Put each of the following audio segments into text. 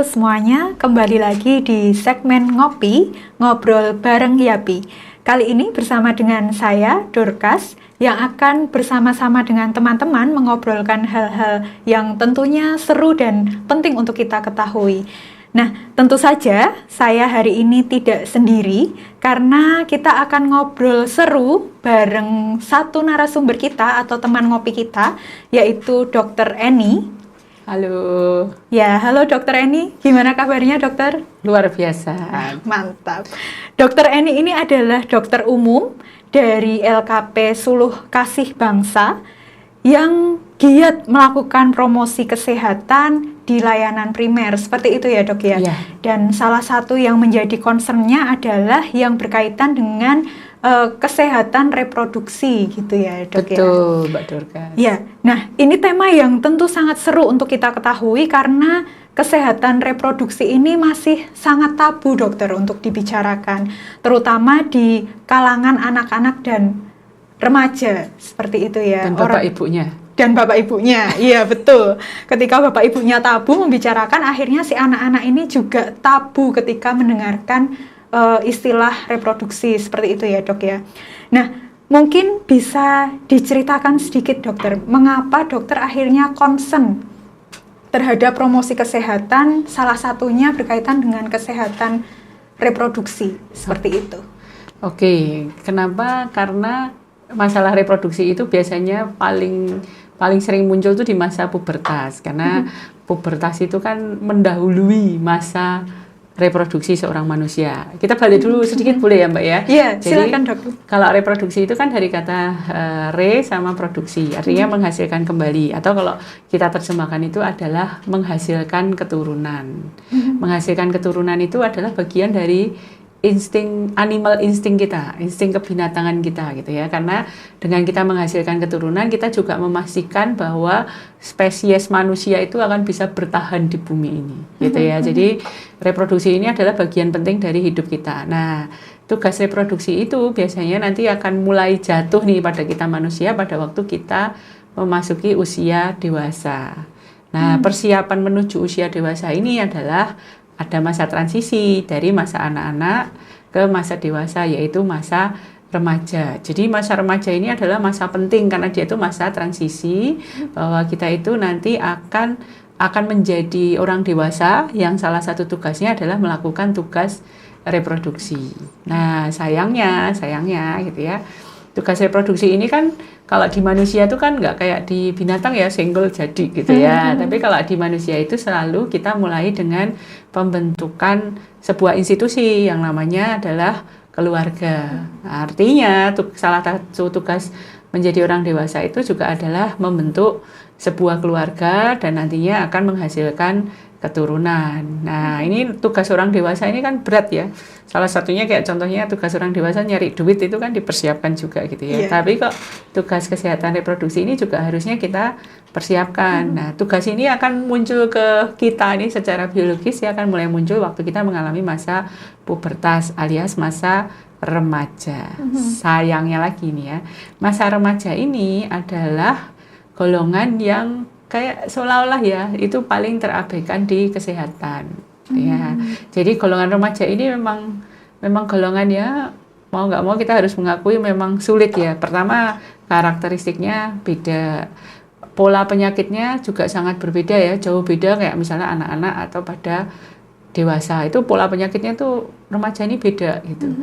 semuanya, kembali lagi di segmen Ngopi, Ngobrol bareng Yapi. Kali ini bersama dengan saya, Dorcas, yang akan bersama-sama dengan teman-teman mengobrolkan hal-hal yang tentunya seru dan penting untuk kita ketahui. Nah, tentu saja saya hari ini tidak sendiri karena kita akan ngobrol seru bareng satu narasumber kita atau teman ngopi kita, yaitu Dr. Eni. Halo. Ya, halo Dr. Eni. Gimana kabarnya, Dokter? Luar biasa. Mantap. Dr. Eni ini adalah dokter umum dari LKP Suluh Kasih Bangsa yang giat melakukan promosi kesehatan di layanan primer. Seperti itu ya, Dok ya? Ya. Dan salah satu yang menjadi concern-nya adalah yang berkaitan dengan kesehatan reproduksi gitu ya, Dok. Betul, Mbak Dorcas. Ya, nah ini tema yang tentu sangat seru untuk kita ketahui karena kesehatan reproduksi ini masih sangat tabu, Dokter, untuk dibicarakan, terutama di kalangan anak-anak dan remaja, seperti itu ya. Dan bapak ibunya. Dan bapak ibunya, iya betul. Ketika bapak ibunya tabu membicarakan, akhirnya si anak-anak ini juga tabu ketika mendengarkan istilah reproduksi, seperti itu ya, Dok ya. Nah, mungkin bisa diceritakan sedikit, Dokter, mengapa Dokter akhirnya concern terhadap promosi kesehatan, salah satunya berkaitan dengan kesehatan reproduksi, seperti itu. Oke, kenapa? Karena masalah reproduksi itu biasanya paling sering muncul tuh di masa pubertas, karena pubertas itu kan mendahului masa reproduksi seorang manusia. Kita balik dulu sedikit boleh ya, Mbak ya? Iya, jadi, silakan, Dok. Kalau reproduksi itu kan dari kata re sama produksi, artinya menghasilkan kembali. Atau kalau kita terjemahkan itu adalah menghasilkan keturunan. Menghasilkan keturunan itu adalah bagian dari animal insting kita, insting kebinatangan kita gitu ya. Karena dengan kita menghasilkan keturunan, kita juga memastikan bahwa spesies manusia itu akan bisa bertahan di bumi ini gitu ya. Jadi reproduksi ini adalah bagian penting dari hidup kita. Nah, tugas reproduksi itu biasanya nanti akan mulai jatuh nih pada kita manusia pada waktu kita memasuki usia dewasa. Nah, persiapan menuju usia dewasa ini adalah ada masa transisi dari masa anak-anak ke masa dewasa, yaitu masa remaja. Jadi masa remaja ini adalah masa penting karena dia itu masa transisi, bahwa kita itu nanti akan menjadi orang dewasa yang salah satu tugasnya adalah melakukan tugas reproduksi. Nah, sayangnya gitu ya. Tugas reproduksi ini kan kalau di manusia itu kan nggak kayak di binatang ya, senggol jadi gitu ya. Tapi kalau di manusia itu selalu kita mulai dengan pembentukan sebuah institusi yang namanya adalah keluarga. Nah, artinya salah satu tugas menjadi orang dewasa itu juga adalah membentuk sebuah keluarga dan nantinya akan menghasilkan keturunan. Nah, ini tugas orang dewasa ini kan berat ya. Salah satunya kayak contohnya tugas orang dewasa nyari duit itu kan dipersiapkan juga gitu ya. Tapi kok tugas kesehatan reproduksi ini juga harusnya kita persiapkan. Nah, tugas ini akan muncul ke kita ini secara biologis ya, akan mulai muncul waktu kita mengalami masa pubertas alias masa remaja. Sayangnya lagi nih ya, masa remaja ini adalah golongan yang kayak seolah-olah ya itu paling terabaikan di kesehatan ya. Jadi golongan remaja ini memang golongan ya, mau nggak mau kita harus mengakui memang sulit ya. Pertama, karakteristiknya beda, pola penyakitnya juga sangat berbeda ya, jauh beda kayak misalnya anak-anak atau pada dewasa. Itu pola penyakitnya tuh remaja ini beda gitu.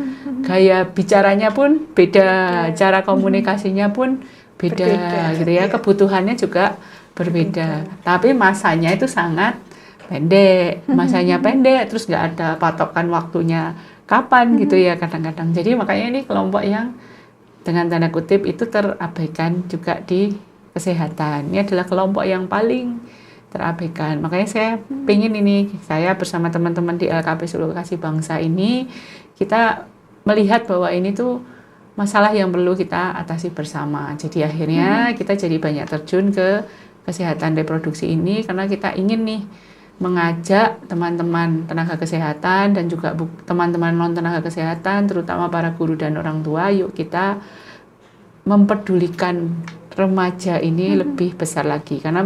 Gaya bicaranya pun beda, cara komunikasinya pun beda gitu ya. Kebutuhannya juga berbeda, tapi masanya itu sangat pendek, masanya pendek, terus nggak ada patokan waktunya kapan gitu ya kadang-kadang. Jadi makanya ini kelompok yang dengan tanda kutip itu terabaikan juga di kesehatan. Ini adalah kelompok yang paling terabaikan. Makanya saya pengen ini, saya bersama teman-teman di LKP Suluh Kasih Bangsa ini, kita melihat bahwa ini tuh masalah yang perlu kita atasi bersama. Jadi akhirnya kita jadi banyak terjun ke kesehatan reproduksi ini karena kita ingin nih mengajak teman-teman tenaga kesehatan dan juga teman-teman non tenaga kesehatan, terutama para guru dan orang tua, yuk kita mempedulikan remaja ini lebih besar lagi karena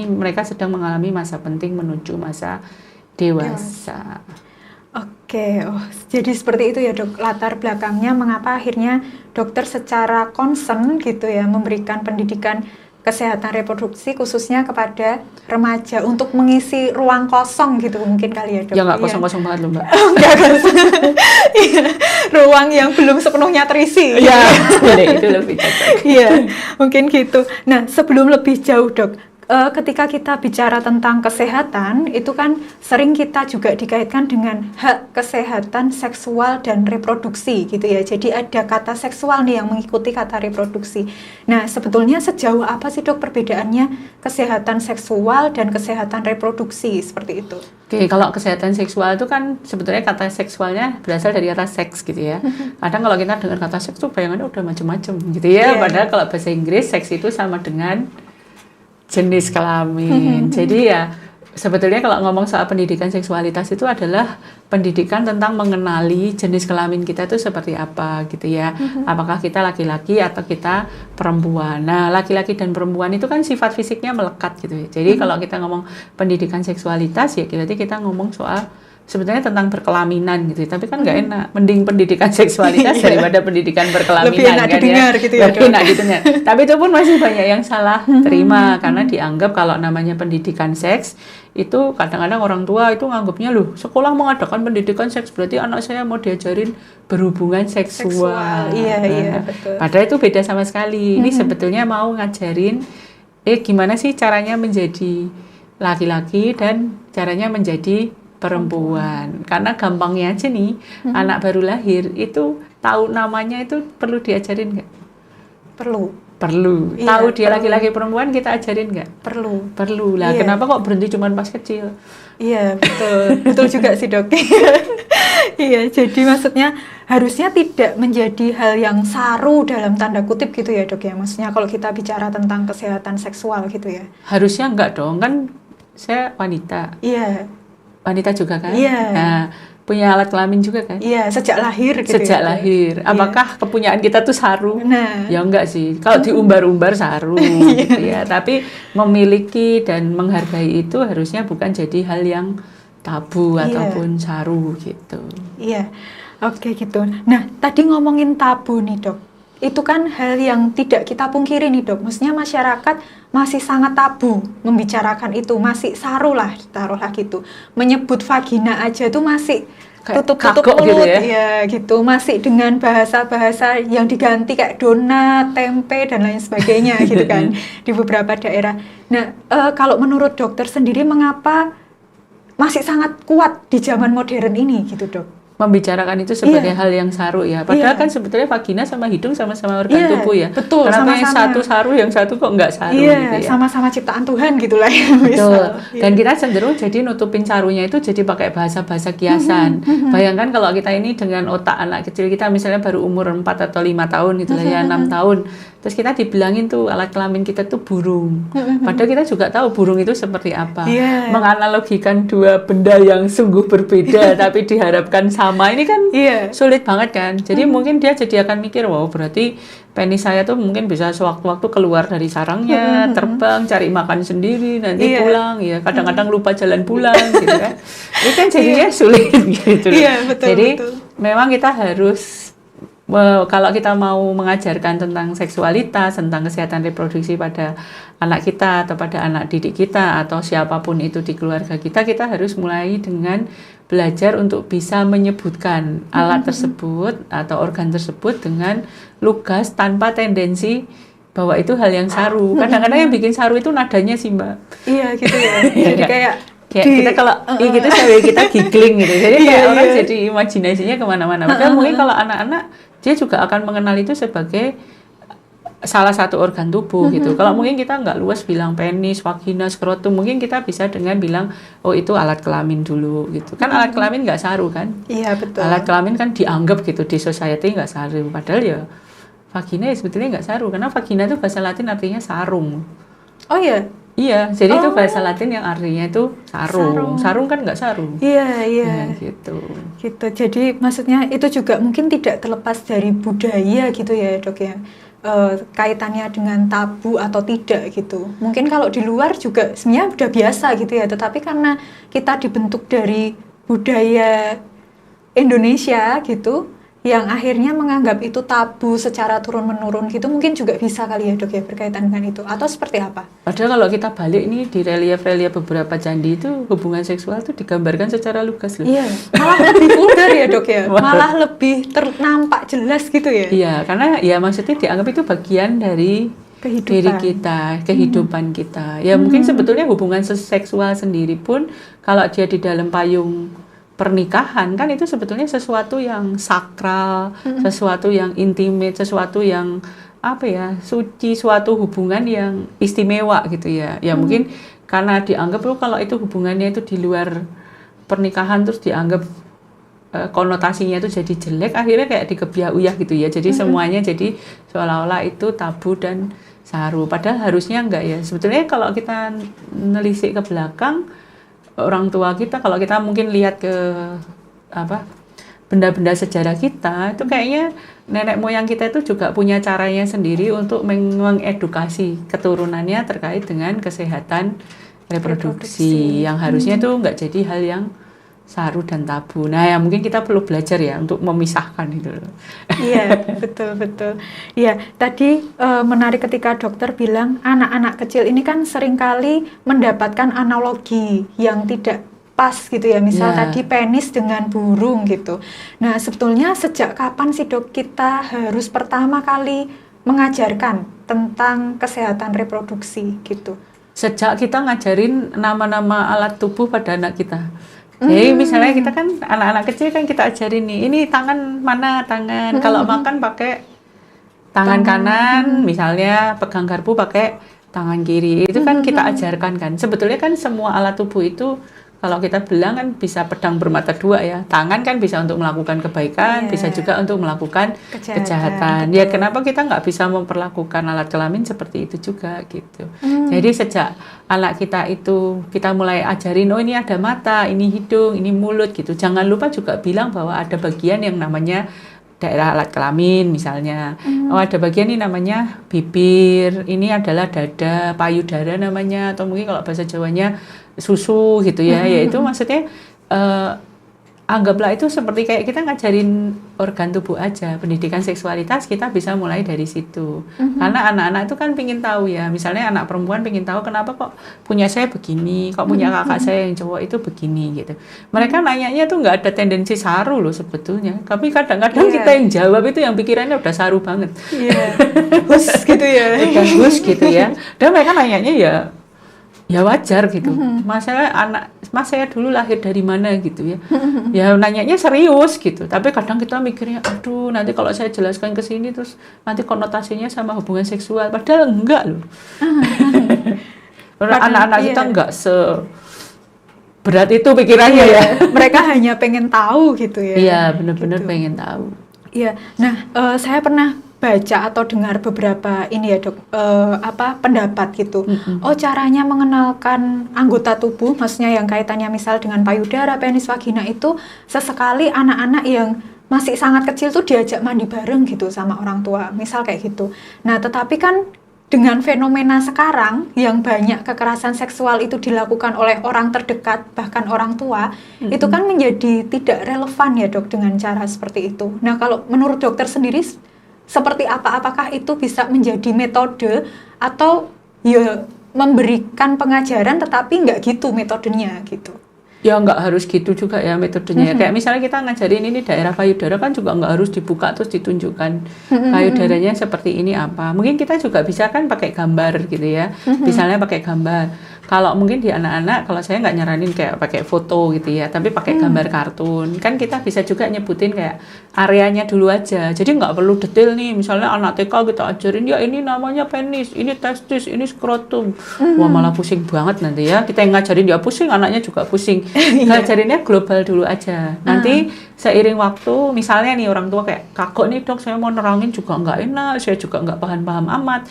mereka sedang mengalami masa penting menuju masa dewasa. Oke, jadi seperti itu ya dok, latar belakangnya mengapa akhirnya dokter secara concern gitu ya memberikan pendidikan kesehatan reproduksi khususnya kepada remaja untuk mengisi ruang kosong gitu mungkin kali ya dok. Ya nggak kosong-kosong banget loh mbak. Nggak kosong. Iya, ruang yang belum sepenuhnya terisi. Iya, itu lebih cocok. Iya, mungkin gitu. Nah, sebelum lebih jauh dok, ketika kita bicara tentang kesehatan, itu kan sering kita juga dikaitkan dengan hak kesehatan seksual dan reproduksi gitu ya. Jadi ada kata seksual nih yang mengikuti kata reproduksi. Nah, sebetulnya sejauh apa sih dok perbedaannya kesehatan seksual dan kesehatan reproduksi seperti itu? Oke, kalau kesehatan seksual itu kan sebetulnya kata seksualnya berasal dari kata seks gitu ya. Kadang kalau kita dengar kata seks tuh bayangannya udah macam-macam gitu ya. Padahal kalau bahasa Inggris seks itu sama dengan jenis kelamin. Jadi ya sebetulnya kalau ngomong soal pendidikan seksualitas itu adalah pendidikan tentang mengenali jenis kelamin kita itu seperti apa gitu ya. Apakah kita laki-laki atau kita perempuan. Nah, laki-laki dan perempuan itu kan sifat fisiknya melekat gitu ya. Jadi kalau kita ngomong pendidikan seksualitas ya berarti kita ngomong soal sebetulnya tentang perkelaminan gitu, tapi kan nggak enak. Mending pendidikan seksualitas daripada pendidikan perkelaminan. Lebih enak kan didengar ya. gitu ya. Lebih enak didengar. Tapi itu pun masih banyak yang salah terima karena dianggap kalau namanya pendidikan seks itu kadang-kadang orang tua itu nganggapnya loh sekolah mengadakan pendidikan seks berarti anak saya mau diajarin berhubungan seksual. Iya, betul. Padahal itu beda sama sekali. Ini sebetulnya mau ngajarin gimana sih caranya menjadi laki-laki dan caranya menjadi perempuan. Karena gampangnya aja nih, anak baru lahir itu tahu namanya itu perlu diajarin nggak? Perlu. Iya, Tahu dia perlu. laki-laki perempuan kita ajarin nggak? Perlu lah. Iya. Kenapa kok berhenti cuma pas kecil? Iya, betul. Betul juga sih dok. Iya, jadi maksudnya harusnya tidak menjadi hal yang saru dalam tanda kutip gitu ya dok ya. Maksudnya kalau kita bicara tentang kesehatan seksual gitu ya. Harusnya enggak dong, kan saya wanita. Iya. Wanita juga kan? Iya. Nah, punya alat kelamin juga kan? Iya, sejak lahir gitu Sejak ya. lahir. Apakah kepunyaan kita tuh saru? Nah. Ya enggak sih. Kalau diumbar-umbar saru gitu ya. Tapi memiliki dan menghargai itu harusnya bukan jadi hal yang tabu ataupun saru gitu. Iya. Oke gitu. Nah, tadi ngomongin tabu nih, Dok. Itu kan hal yang tidak kita pungkiri nih dok, maksudnya masyarakat masih sangat tabu membicarakan itu, masih saru lah, taruhlah gitu, menyebut vagina aja tuh masih tutup-tutup mulut gitu ya gitu, masih dengan bahasa-bahasa yang diganti kayak donat, tempe dan lain sebagainya gitu kan di beberapa daerah. Nah kalau menurut dokter sendiri mengapa masih sangat kuat di zaman modern ini gitu dok? Membicarakan itu sebagai hal yang saru ya. Padahal kan sebetulnya vagina sama hidung sama-sama organ tubuh ya. Betul. Kenapa yang satu saru, yang satu kok nggak saru gitu ya. Sama-sama ciptaan Tuhan gitulah ya. Betul. Dan kita cenderung jadi nutupin sarunya itu jadi pakai bahasa-bahasa kiasan. Bayangkan kalau kita ini dengan otak anak kecil kita misalnya baru umur 4 atau 5 tahun gitu lah ya, 6 tahun. Terus kita dibilangin tuh alat kelamin kita tuh burung. Padahal kita juga tahu burung itu seperti apa. Menganalogikan dua benda yang sungguh berbeda tapi diharapkan sama, ini kan sulit banget kan. Jadi mungkin dia jadi akan mikir, wow berarti penis saya tuh mungkin bisa sewaktu-waktu keluar dari sarangnya, terbang, cari makan sendiri, nanti pulang ya. Kadang-kadang lupa jalan pulang gitu kan. Itu kan jadinya sulit gitu. Jadi memang kita harus, kalau kita mau mengajarkan tentang seksualitas, tentang kesehatan reproduksi pada anak kita atau pada anak didik kita atau siapapun itu di keluarga kita, kita harus mulai dengan belajar untuk bisa menyebutkan alat tersebut atau organ tersebut dengan lugas tanpa tendensi bahwa itu hal yang saru. Kadang-kadang yang bikin saru itu nadanya sih Mbak. Iya gitu ya. Jadi kayak kita kalau gitu sambil kita giggling gitu. Jadi kayak orang jadi imajinasinya kemana-mana. Padahal mungkin kalau anak-anak dia juga akan mengenal itu sebagai salah satu organ tubuh gitu. Kalau mungkin kita nggak luas bilang penis, vagina, skrotum, mungkin kita bisa dengan bilang oh itu alat kelamin dulu gitu. Kan alat kelamin nggak saru kan? Iya betul. Alat kelamin kan dianggap gitu di society nggak saru. Padahal ya vagina ya sebetulnya nggak saru karena vagina itu bahasa Latin artinya sarung. Oh iya. Iya, jadi itu bahasa Latin yang artinya itu sarung. Sarung kan nggak sarung. Iya. Nah, gitu. Jadi maksudnya itu juga mungkin tidak terlepas dari budaya gitu ya dok ya. kaitannya dengan tabu atau tidak gitu. Mungkin kalau di luar juga sebenarnya udah biasa gitu ya, tetapi karena kita dibentuk dari budaya Indonesia gitu, yang akhirnya menganggap itu tabu secara turun-menurun gitu, mungkin juga bisa kali ya Dok ya berkaitan dengan itu, atau seperti apa? Padahal kalau kita balik ini di relief-relief beberapa candi itu hubungan seksual itu digambarkan secara lugas loh. Iya, malah lebih vulgar ya Dok ya, malah lebih nampak jelas gitu ya. Iya, karena ya maksudnya dianggap itu bagian dari diri kita, kehidupan kita. Ya mungkin sebetulnya hubungan seksual sendiri pun kalau dia di dalam payung pernikahan kan itu sebetulnya sesuatu yang sakral, sesuatu yang intimate, sesuatu yang apa ya, suci, suatu hubungan yang istimewa gitu ya. Ya mungkin karena dianggap kalau itu hubungannya itu di luar pernikahan terus dianggap konotasinya itu jadi jelek, akhirnya kayak dikebiah-uyah gitu ya. Jadi semuanya jadi seolah-olah itu tabu dan saru. Padahal harusnya enggak ya. Sebetulnya kalau kita nelisik ke belakang, orang tua kita, kalau kita mungkin lihat ke benda-benda sejarah kita, itu kayaknya nenek moyang kita itu juga punya caranya sendiri untuk mengedukasi keturunannya terkait dengan kesehatan reproduksi. Yang harusnya itu enggak jadi hal yang saru dan tabu. Nah, ya mungkin kita perlu belajar ya untuk memisahkan itu. Iya, betul. Iya, tadi menarik ketika dokter bilang anak-anak kecil ini kan seringkali mendapatkan analogi yang tidak pas gitu ya. Misal tadi penis dengan burung gitu. Nah, sebetulnya sejak kapan sih Dok kita harus pertama kali mengajarkan tentang kesehatan reproduksi gitu? Sejak kita ngajarin nama-nama alat tubuh pada anak kita. Jadi misalnya kita kan anak-anak kecil kan kita ajarin nih, ini tangan mana tangan, kalau makan pakai tangan kanan, misalnya pegang garpu pakai tangan kiri, itu kan kita ajarkan kan. Sebetulnya kan semua alat tubuh itu kalau kita bilang kan bisa pedang bermata dua ya. Tangan kan bisa untuk melakukan kebaikan, bisa juga untuk melakukan kejahatan. Ya kenapa kita nggak bisa memperlakukan alat kelamin seperti itu juga gitu. Jadi sejak anak kita itu kita mulai ajarin, oh ini ada mata, ini hidung, ini mulut gitu. Jangan lupa juga bilang bahwa ada bagian yang namanya daerah alat kelamin misalnya. Oh ada bagian ini namanya bibir, ini adalah dada, payudara namanya, atau mungkin kalau bahasa Jawanya susu gitu ya. Yaitu maksudnya anggaplah itu seperti kayak kita ngajarin organ tubuh aja. Pendidikan seksualitas kita bisa mulai dari situ. Karena anak-anak itu kan pengen tahu ya. Misalnya anak perempuan pengen tahu kenapa kok punya saya begini, kok punya kakak saya yang cowok itu begini gitu. Mereka nanyanya tuh nggak ada tendensi saru loh sebetulnya. Tapi kadang-kadang kita yang jawab itu yang pikirannya udah saru banget. Hus gitu ya. Udah hus gitu ya. Dan mereka nanyanya ya wajar gitu. Mas saya dulu lahir dari mana gitu ya. Ya nanyanya serius gitu. Tapi kadang kita mikirnya, aduh nanti kalau saya jelaskan ke sini terus nanti konotasinya sama hubungan seksual. Padahal enggak loh. Anak-anak kita enggak seberat itu pikirannya ya. Mereka hanya pengen tahu gitu ya. Iya benar-benar pengen tahu. Iya. Nah saya pernah baca atau dengar beberapa ini ya Dok, pendapat gitu. Oh caranya mengenalkan anggota tubuh, maksudnya yang kaitannya misal dengan payudara, penis, vagina itu sesekali anak-anak yang masih sangat kecil tuh diajak mandi bareng gitu sama orang tua, misal kayak gitu. Nah tetapi kan dengan fenomena sekarang yang banyak kekerasan seksual itu dilakukan oleh orang terdekat, bahkan orang tua, itu kan menjadi tidak relevan ya Dok dengan cara seperti itu. Nah kalau menurut dokter sendiri seperti apa? Apakah itu bisa menjadi metode atau ya memberikan pengajaran tetapi nggak gitu metodenya gitu? Ya nggak harus gitu juga ya metodenya. Kayak misalnya kita ngajarin ini daerah payudara kan juga nggak harus dibuka terus ditunjukkan payudaranya seperti ini apa. Mungkin kita juga bisa kan pakai gambar gitu ya. Misalnya pakai gambar. Kalau mungkin di anak-anak, kalau saya nggak nyaranin kayak pakai foto gitu ya, tapi pakai gambar kartun. Kan kita bisa juga nyebutin kayak areanya dulu aja. Jadi nggak perlu detail nih. Misalnya anak TK kita ajarin, ya ini namanya penis, ini testis, ini skrotum. Wah malah pusing banget nanti ya. Kita yang ngajarin ya pusing, anaknya juga pusing. Ngajarinnya global dulu aja. Nanti seiring waktu, misalnya nih orang tua kayak kagok nih dok, saya mau nerangin juga nggak enak, saya juga nggak paham-paham amat.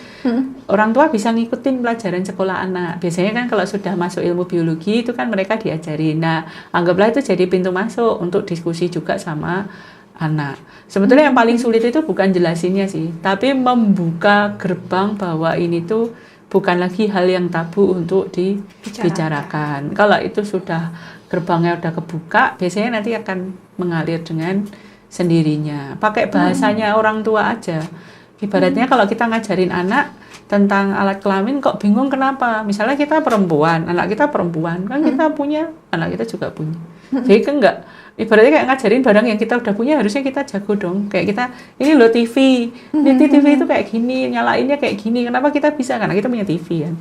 Orang tua bisa ngikutin pelajaran sekolah anak. Biasanya kan kalau sudah masuk ilmu biologi itu kan mereka diajarin. Nah, anggaplah itu jadi pintu masuk untuk diskusi juga sama anak. Sebetulnya yang paling sulit itu bukan jelasinnya sih, tapi membuka gerbang bahwa ini tuh bukan lagi hal yang tabu untuk dibicarakan. Kalau itu sudah gerbangnya udah kebuka, biasanya nanti akan mengalir dengan sendirinya. Pakai bahasanya orang tua aja. Ibaratnya kalau kita ngajarin anak tentang alat kelamin kok bingung kenapa? Misalnya kita perempuan, anak kita perempuan, kan kita punya, anak kita juga punya. Jadi kan enggak, ibaratnya kayak ngajarin barang yang kita udah punya harusnya kita jago dong. Kayak kita, ini loh TV, TV itu kayak gini, nyalainnya kayak gini. Kenapa kita bisa? Karena kita punya TV kan.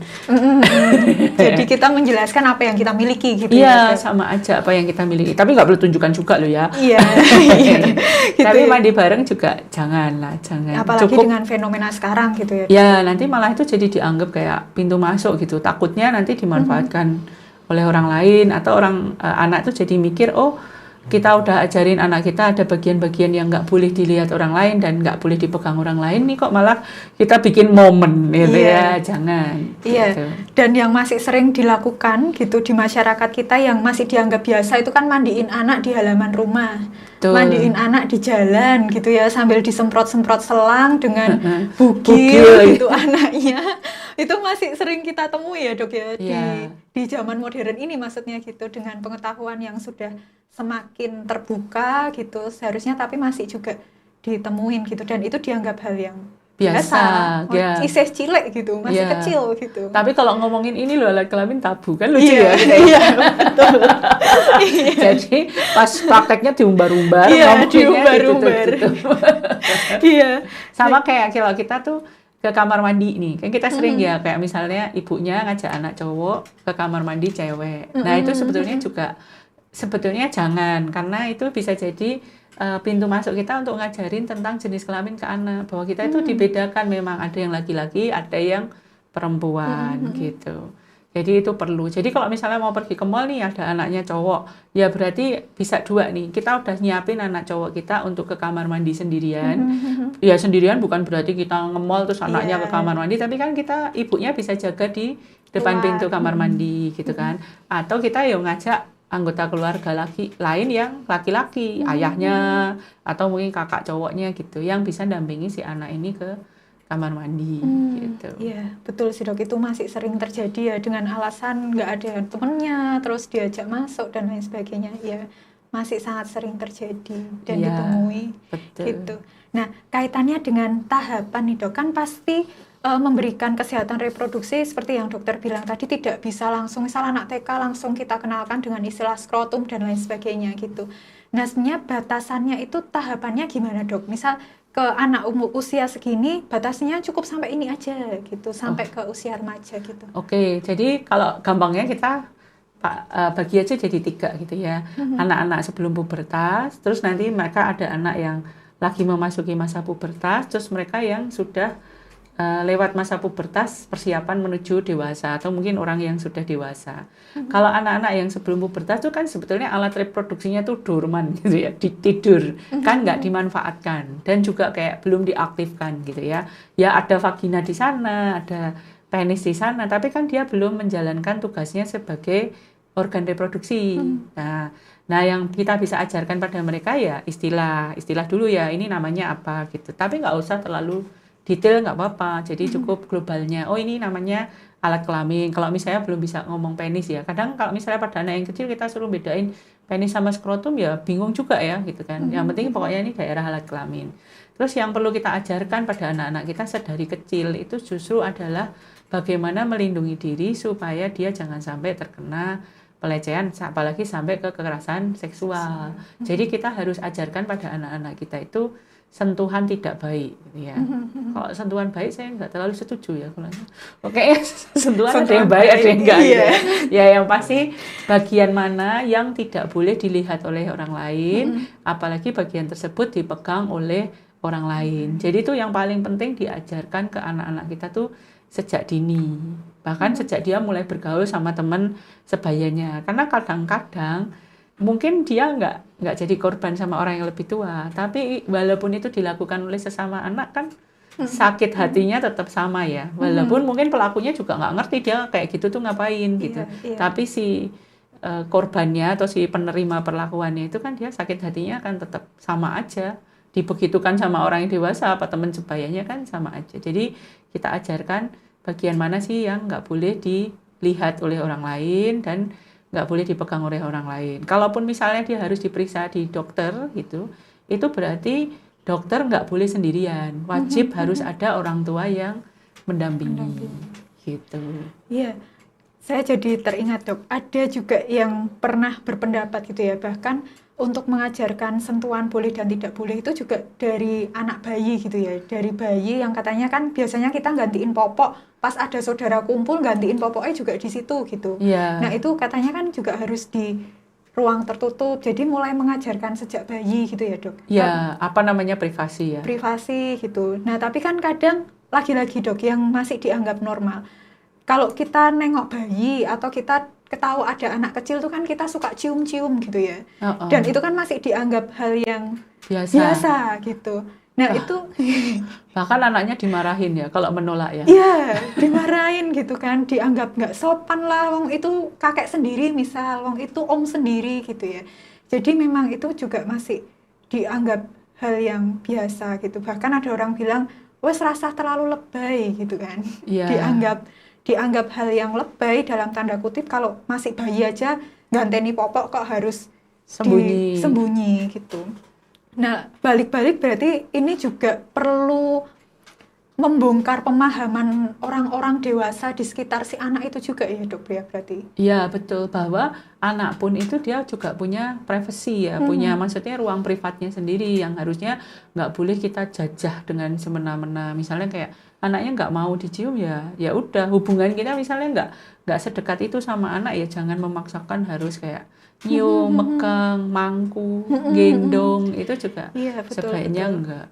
Jadi kita menjelaskan apa yang kita miliki gitu. Iya, sama aja apa yang kita miliki. Tapi nggak perlu tunjukkan juga loh ya. Iya. Gitu. Tapi mandi bareng juga janganlah, jangan. Apalagi cukup dengan fenomena sekarang gitu ya. Ya, nanti malah itu jadi dianggap kayak pintu masuk gitu. Takutnya nanti dimanfaatkan oleh orang lain atau anak itu jadi mikir, oh kita udah ajarin anak kita ada bagian-bagian yang nggak boleh dilihat orang lain dan nggak boleh dipegang orang lain, nih kok malah kita bikin momen gitu ya, jangan. Iya. Gitu. Dan yang masih sering dilakukan gitu di masyarakat kita yang masih dianggap biasa itu kan mandiin anak di halaman rumah. Tuh. Mandiin anak di jalan gitu ya sambil disemprot-semprot selang dengan bugil gitu anaknya. Itu masih sering kita temui ya Dok ya di zaman modern ini maksudnya gitu, dengan pengetahuan yang sudah semakin terbuka gitu seharusnya, tapi masih juga ditemuin gitu dan itu dianggap hal yang biasa ya. Isih cilik gitu, masih kecil gitu. Tapi kalau ngomongin ini loh alat kelamin tabu kan lucu ya. Iya, betul. Jadi pas prakteknya diumbar-umbar, diumbar-umbar. Gitu. Iya. Sama kayak kalau kita tuh ke kamar mandi nih, kan kita sering ya kayak misalnya ibunya ngajak anak cowok ke kamar mandi cewek. Nah itu sebetulnya jangan, karena itu bisa jadi pintu masuk kita untuk ngajarin tentang jenis kelamin ke anak, bahwa kita itu dibedakan, memang ada yang laki-laki, ada yang perempuan gitu. Jadi itu perlu. Jadi kalau misalnya mau pergi ke mall nih ada anaknya cowok, ya berarti bisa dua nih. Kita udah nyiapin anak cowok kita untuk ke kamar mandi sendirian. Ya sendirian bukan berarti kita nge-mall terus anaknya ke kamar mandi, tapi kan kita ibunya bisa jaga di depan pintu kamar mandi gitu kan. Atau kita ngajak anggota keluarga lain yang laki-laki, ayahnya atau mungkin kakak cowoknya gitu, yang bisa dampingi si anak ini ke kamar mandi gitu. Iya, betul sih Dok, itu masih sering terjadi ya dengan alasan nggak ada temennya, terus diajak masuk dan lain sebagainya. Ya, masih sangat sering terjadi dan ditemui. Betul. Gitu. Nah, kaitannya dengan tahapan nih Dok, kan pasti memberikan kesehatan reproduksi seperti yang dokter bilang tadi, tidak bisa langsung misal anak TK langsung kita kenalkan dengan istilah skrotum dan lain sebagainya gitu. Nah, sebenarnya batasannya itu tahapannya gimana Dok? Misal ke anak usia segini batasnya cukup sampai ini aja gitu, sampai ke usia remaja gitu. Oke, jadi kalau gampangnya kita bagi aja jadi 3 gitu ya. Anak-anak sebelum pubertas, terus nanti mereka ada anak yang lagi memasuki masa pubertas, terus mereka yang sudah lewat masa pubertas persiapan menuju dewasa atau mungkin orang yang sudah dewasa. Kalau anak-anak yang sebelum pubertas itu kan sebetulnya alat reproduksinya tuh dorman gitu ya, tidur, kan nggak dimanfaatkan dan juga kayak belum diaktifkan gitu ya. Ya ada vagina di sana, ada penis di sana, tapi kan dia belum menjalankan tugasnya sebagai organ reproduksi. Nah yang kita bisa ajarkan pada mereka ya istilah dulu ya, ini namanya apa gitu. Tapi nggak usah terlalu detail, nggak apa-apa, jadi cukup globalnya. Oh ini namanya alat kelamin. Kalau misalnya belum bisa ngomong penis ya, kadang kalau misalnya pada anak yang kecil kita suruh bedain penis sama skrotum ya bingung juga ya gitu kan. Yang penting pokoknya ini daerah alat kelamin. Terus yang perlu kita ajarkan pada anak-anak kita sedari kecil itu justru adalah bagaimana melindungi diri supaya dia jangan sampai terkena pelecehan, apalagi sampai ke kekerasan seksual. Jadi kita harus ajarkan pada anak-anak kita itu sentuhan tidak baik gitu ya. Kalau sentuhan baik saya nggak terlalu setuju ya kalau oke sentuhan ada yang baik ada yang enggak gitu. Ya yang pasti bagian mana yang tidak boleh dilihat oleh orang lain, apalagi bagian tersebut dipegang oleh orang lain. Jadi itu yang paling penting diajarkan ke anak-anak kita tuh sejak dini, bahkan sejak dia mulai bergaul sama teman sebayanya. Karena kadang-kadang mungkin dia nggak jadi korban sama orang yang lebih tua, tapi walaupun itu dilakukan oleh sesama anak kan sakit hatinya tetap sama ya, walaupun mungkin pelakunya juga nggak ngerti dia kayak gitu tuh ngapain gitu, tapi si korbannya atau si penerima perlakuannya itu kan dia sakit hatinya akan tetap sama aja. Dibegitukan sama orang yang dewasa apa teman sebayanya kan sama aja. Jadi kita ajarkan bagian mana sih yang nggak boleh dilihat oleh orang lain dan nggak boleh dipegang oleh orang lain. Kalaupun misalnya dia harus diperiksa di dokter gitu, itu berarti dokter nggak boleh sendirian. Wajib harus ada orang tua yang mendampingi. Gitu. Iya. Saya jadi teringat dok, ada juga yang pernah berpendapat gitu ya, bahkan untuk mengajarkan sentuhan boleh dan tidak boleh itu juga dari anak bayi gitu ya, dari bayi yang katanya kan biasanya kita gantiin popok, pas ada saudara kumpul gantiin popoknya juga di situ gitu. Yeah. Nah itu katanya kan juga harus di ruang tertutup, jadi mulai mengajarkan sejak bayi gitu ya dok. Ya, apa namanya privasi ya. Privasi gitu. Nah tapi kan kadang lagi-lagi dok yang masih dianggap normal. Kalau kita nengok bayi atau kita ketahui ada anak kecil tuh kan kita suka cium-cium gitu ya. Dan itu kan masih dianggap hal yang biasa gitu. Nah itu bahkan anaknya dimarahin ya kalau menolak ya. Iya, dimarahin gitu kan, dianggap nggak sopan lah, wong itu kakek sendiri misal, wong itu om sendiri gitu ya. Jadi memang itu juga masih dianggap hal yang biasa gitu. Bahkan ada orang bilang, wes rasa terlalu lebay gitu kan. Dianggap hal yang lebay dalam tanda kutip kalau masih bayi aja ganteni popok kok harus sembunyi gitu. Nah, balik-balik berarti ini juga perlu membongkar pemahaman orang-orang dewasa di sekitar si anak itu juga ya dok ya berarti? Iya betul, bahwa anak pun itu dia juga punya privasi ya, punya maksudnya ruang privatnya sendiri yang harusnya nggak boleh kita jajah dengan semena-mena. Misalnya kayak anaknya nggak mau dicium ya udah, hubungan kita misalnya nggak sedekat itu sama anak ya jangan memaksakan harus kayak nyium, megang, mangku, gendong, itu juga sebaiknya enggak.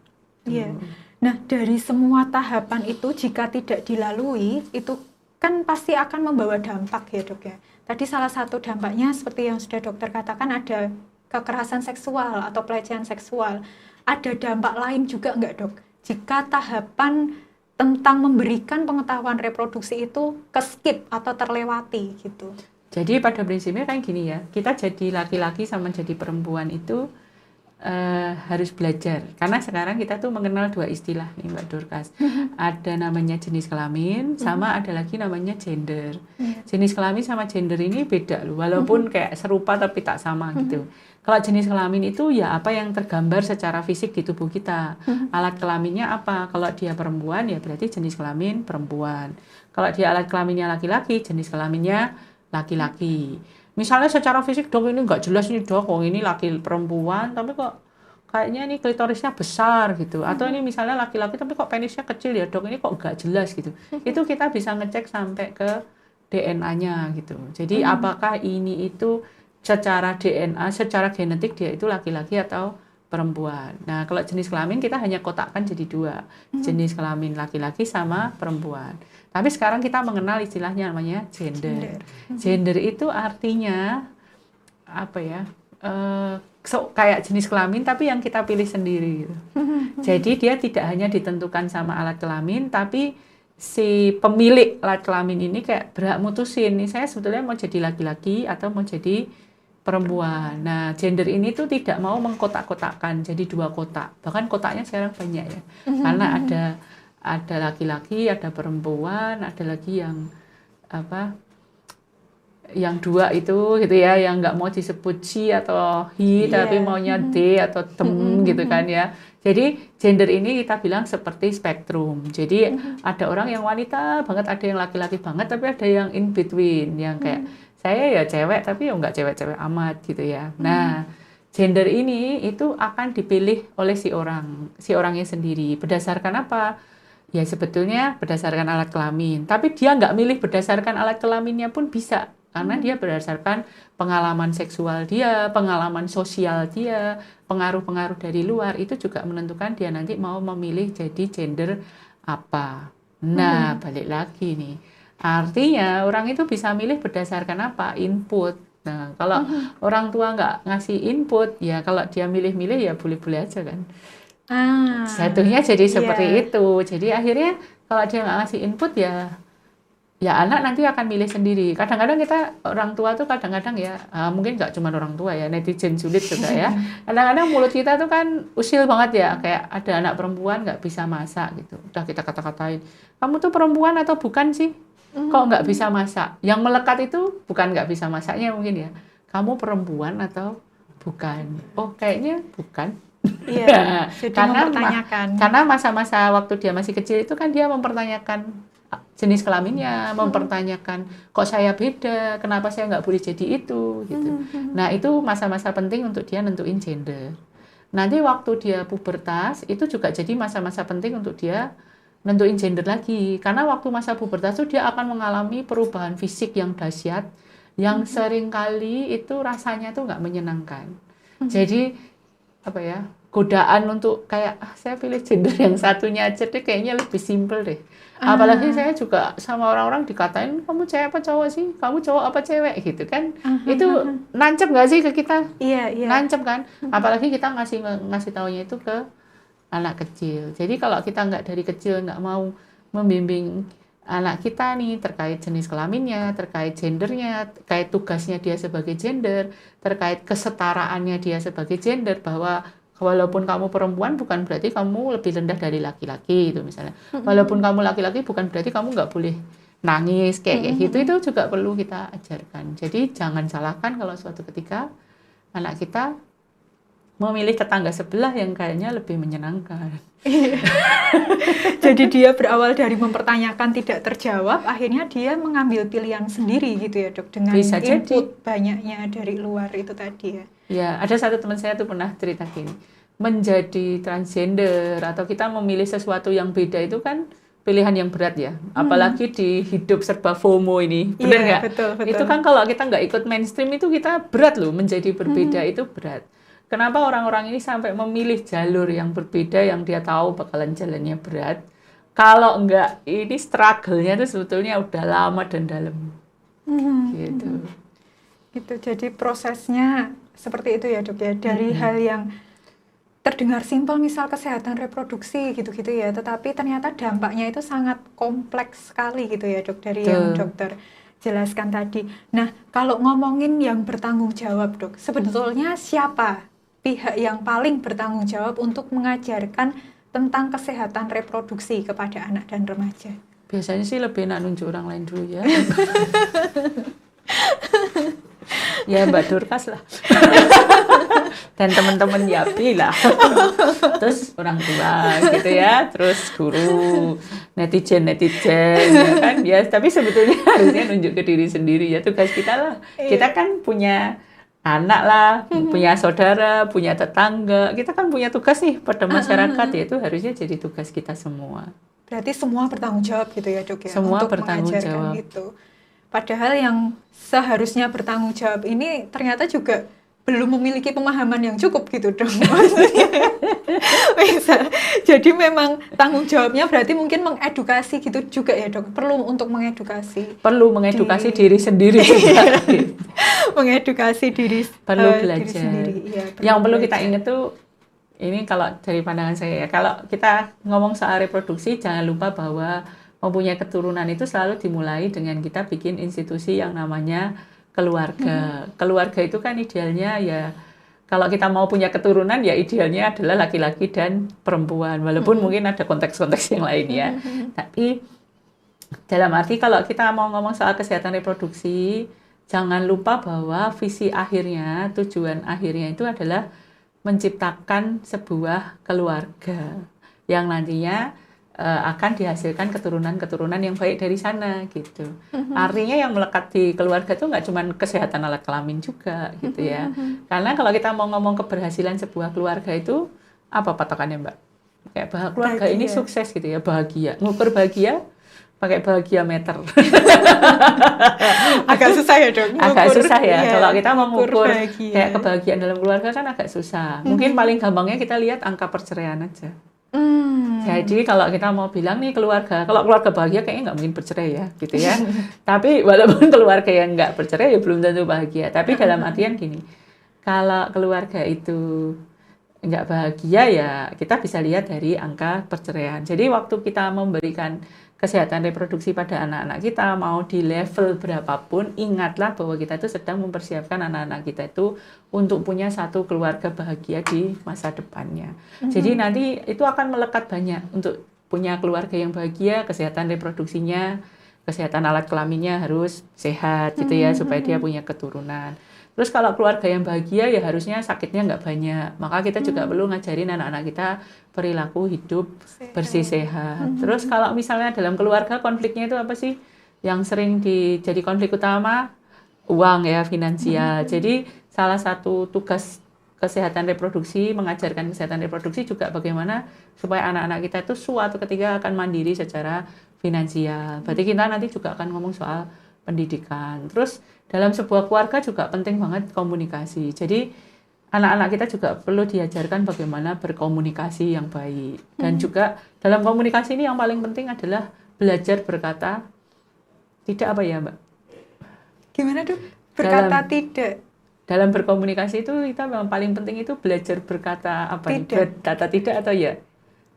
Iya. Nah, dari semua tahapan itu jika tidak dilalui, itu kan pasti akan membawa dampak ya dok ya. Tadi salah satu dampaknya seperti yang sudah dokter katakan ada kekerasan seksual atau pelecehan seksual. Ada dampak lain juga enggak dok? Jika tahapan tentang memberikan pengetahuan reproduksi itu ke-skip atau terlewati gitu. Jadi pada prinsipnya kayak gini ya, kita jadi laki-laki sama jadi perempuan itu harus belajar, karena sekarang kita tuh mengenal dua istilah nih Mbak Dorcas. Ada namanya jenis kelamin, sama ada lagi namanya gender. Jenis kelamin sama gender ini beda loh, walaupun kayak serupa tapi tak sama gitu. Kalau jenis kelamin itu ya apa yang tergambar secara fisik di tubuh kita. Alat kelaminnya apa? Kalau dia perempuan ya berarti jenis kelamin perempuan. Kalau dia alat kelaminnya laki-laki, jenis kelaminnya laki-laki. Misalnya secara fisik dok ini nggak jelas nih dok, ini laki perempuan tapi kok kayaknya ini klitorisnya besar gitu. Atau ini misalnya laki-laki tapi kok penisnya kecil ya dok, ini kok nggak jelas gitu. Itu kita bisa ngecek sampai ke DNA-nya gitu. Jadi apakah ini itu secara DNA, secara genetik dia itu laki-laki atau perempuan. Nah kalau jenis kelamin kita hanya kotakkan jadi dua, jenis kelamin laki-laki sama perempuan. Tapi sekarang kita mengenal istilahnya namanya gender. Gender itu artinya apa ya? Kayak jenis kelamin tapi yang kita pilih sendiri gitu. Jadi dia tidak hanya ditentukan sama alat kelamin, tapi si pemilik alat kelamin ini kayak berhak mutusin nih saya sebetulnya mau jadi laki-laki atau mau jadi perempuan. Nah, gender ini tuh tidak mau mengkotak-kotakkan jadi dua kotak. Bahkan kotaknya sekarang banyak ya. Karena ada laki-laki, ada perempuan, ada lagi yang apa? Yang dua itu gitu ya, yang nggak mau disebut she atau he, tapi maunya they atau them gitu kan ya. Jadi gender ini kita bilang seperti spektrum. Jadi ada orang yang wanita banget, ada yang laki-laki banget, tapi ada yang in between, yang kayak saya ya cewek tapi ya nggak cewek-cewek amat gitu ya. Nah, gender ini itu akan dipilih oleh si orangnya sendiri. Berdasarkan apa? Ya sebetulnya berdasarkan alat kelamin. Tapi dia nggak milih berdasarkan alat kelaminnya pun bisa. Karena dia berdasarkan pengalaman seksual dia, pengalaman sosial dia, pengaruh-pengaruh dari luar, itu juga menentukan dia nanti mau memilih jadi gender apa. Nah, balik lagi nih. Artinya orang itu bisa milih berdasarkan apa? Input. Nah, kalau orang tua nggak ngasih input, ya kalau dia milih-milih ya boleh-boleh aja kan. Jatuhnya jadi seperti itu. Jadi akhirnya kalau dia nggak ngasih input ya ya anak nanti akan milih sendiri. Kadang-kadang kita orang tua tuh kadang-kadang ya, mungkin nggak cuma orang tua ya, netizen sulit juga ya. Kadang-kadang mulut kita tuh kan usil banget ya, kayak ada anak perempuan nggak bisa masak gitu. Udah kita kata-katain, kamu tuh perempuan atau bukan sih? Kok nggak bisa masak? Yang melekat itu bukan nggak bisa masaknya mungkin ya. Kamu perempuan atau bukan? Oh kayaknya bukan. Iya, jadi mempertanyakan. Karena masa-masa waktu dia masih kecil itu kan dia mempertanyakan jenis kelaminnya, mempertanyakan kok saya beda, kenapa saya nggak boleh jadi itu, gitu. Nah itu masa-masa penting untuk dia nentuin gender. Nanti waktu dia pubertas itu juga jadi masa-masa penting untuk dia nentuin gender lagi, karena waktu masa pubertas itu dia akan mengalami perubahan fisik yang dahsyat, yang seringkali itu rasanya tuh nggak menyenangkan. Jadi apa ya, godaan untuk kayak saya pilih gender yang satunya aja deh, kayaknya lebih simpel deh. Apalagi saya juga sama orang-orang dikatain, kamu cewek apa cowok sih? Kamu cowok apa cewek? Gitu kan. Itu nancep nggak sih ke kita? Iya. Nancep kan? Apalagi kita ngasih taunya itu ke anak kecil. Jadi kalau kita nggak dari kecil nggak mau membimbing anak kita nih terkait jenis kelaminnya, terkait gendernya, terkait tugasnya dia sebagai gender, terkait kesetaraannya dia sebagai gender, bahwa walaupun kamu perempuan bukan berarti kamu lebih rendah dari laki-laki itu misalnya. Walaupun kamu laki-laki bukan berarti kamu nggak boleh nangis kayak gitu. Itu juga perlu kita ajarkan. Jadi jangan salahkan kalau suatu ketika anak kita memilih tetangga sebelah yang kayaknya lebih menyenangkan. Jadi dia berawal dari mempertanyakan tidak terjawab, akhirnya dia mengambil pilihan sendiri gitu ya dok, dengan Bisa input banyaknya dari luar itu tadi ya. Ya, ada satu teman saya tuh pernah cerita gini, menjadi transgender atau kita memilih sesuatu yang beda itu kan pilihan yang berat ya, apalagi di hidup serba FOMO ini, benar nggak? Betul. Itu kan kalau kita nggak ikut mainstream itu kita berat loh, menjadi berbeda itu berat. Kenapa orang-orang ini sampai memilih jalur yang berbeda yang dia tahu bakalan jalannya berat? Kalau enggak, ini struggle-nya tuh sebetulnya udah lama dan dalam. Gitu. Gitu. Jadi prosesnya seperti itu ya dok ya. Dari hal yang terdengar simpel, misal kesehatan reproduksi gitu-gitu ya, tetapi ternyata dampaknya itu sangat kompleks sekali gitu ya dok, dari yang dokter jelaskan tadi. Nah, kalau ngomongin yang bertanggung jawab dok, sebetulnya siapa pihak yang paling bertanggung jawab untuk mengajarkan tentang kesehatan reproduksi kepada anak dan remaja? Biasanya sih lebih enak nunjuk orang lain dulu ya. Ya Mbak Dorcas lah. Dan teman-teman Yapi lah. Terus orang tua gitu ya, terus guru, netizen ya kan ya. Tapi sebetulnya harusnya nunjuk ke diri sendiri ya, tugas kita lah. Kita kan punya anak lah, punya saudara, punya tetangga. Kita kan punya tugas nih pada masyarakat, yaitu harusnya jadi tugas kita semua. Berarti semua bertanggung jawab gitu ya dok ya, semua untuk mengajarkan itu. Padahal yang seharusnya bertanggung jawab ini ternyata juga belum memiliki pemahaman yang cukup gitu dong. Jadi memang tanggung jawabnya berarti mungkin mengedukasi gitu juga ya dok. Perlu untuk mengedukasi. Perlu mengedukasi diri sendiri juga. Mengedukasi diri. Perlu belajar. Diri sendiri. Ya, yang perlu kita ingat tuh, ini kalau dari pandangan saya ya, kalau kita ngomong soal reproduksi, jangan lupa bahwa mempunyai keturunan itu selalu dimulai dengan kita bikin institusi yang namanya keluarga. Keluarga itu kan idealnya ya, kalau kita mau punya keturunan ya idealnya adalah laki-laki dan perempuan. Walaupun mungkin ada konteks-konteks yang lain ya. Tapi dalam arti kalau kita mau ngomong soal kesehatan reproduksi, jangan lupa bahwa visi akhirnya, tujuan akhirnya itu adalah menciptakan sebuah keluarga yang nantinya akan dihasilkan keturunan-keturunan yang baik dari sana gitu. Artinya yang melekat di keluarga itu nggak cuma kesehatan alat kelamin juga gitu ya. Karena kalau kita mau ngomong keberhasilan sebuah keluarga itu apa patokannya Mbak? Kayak keluarga ini sukses gitu ya, bahagia. Ngukur bahagia pakai bahagia meter. Agak susah ya dong. Agak susah ya. Iya, kalau kita mau mengukur kayak kebahagiaan dalam keluarga kan agak susah. Mungkin paling gampangnya kita lihat angka perceraian aja. Jadi kalau kita mau bilang nih keluarga, kalau keluarga bahagia kayaknya nggak mungkin bercerai ya, gitu ya. Tapi walaupun keluarga yang nggak bercerai ya belum tentu bahagia. Tapi dalam artian gini, kalau keluarga itu nggak bahagia ya kita bisa lihat dari angka perceraian. Jadi waktu kita memberikan kesehatan reproduksi pada anak-anak kita, mau di level berapapun, ingatlah bahwa kita itu sedang mempersiapkan anak-anak kita itu untuk punya satu keluarga bahagia di masa depannya. Jadi nanti itu akan melekat banyak untuk punya keluarga yang bahagia, kesehatan reproduksinya, kesehatan alat kelaminnya harus sehat gitu ya, supaya dia punya keturunan. Terus kalau keluarga yang bahagia ya harusnya sakitnya nggak banyak. Maka kita juga perlu ngajarin anak-anak kita perilaku hidup bersih sehat. Terus kalau misalnya dalam keluarga konfliknya itu apa sih? Yang sering jadi konflik utama uang ya, finansial. Jadi salah satu tugas kesehatan reproduksi, mengajarkan kesehatan reproduksi juga bagaimana supaya anak-anak kita itu suatu ketika akan mandiri secara finansial. Berarti kita nanti juga akan ngomong soal pendidikan. Terus dalam sebuah keluarga juga penting banget komunikasi. Jadi anak-anak kita juga perlu diajarkan bagaimana berkomunikasi yang baik. Dan juga dalam komunikasi ini yang paling penting adalah belajar berkata tidak apa ya, Mbak? Gimana tuh? Berkata tidak. Dalam berkomunikasi itu kita yang paling penting itu belajar berkata apa? Tidak. Berkata tidak atau ya?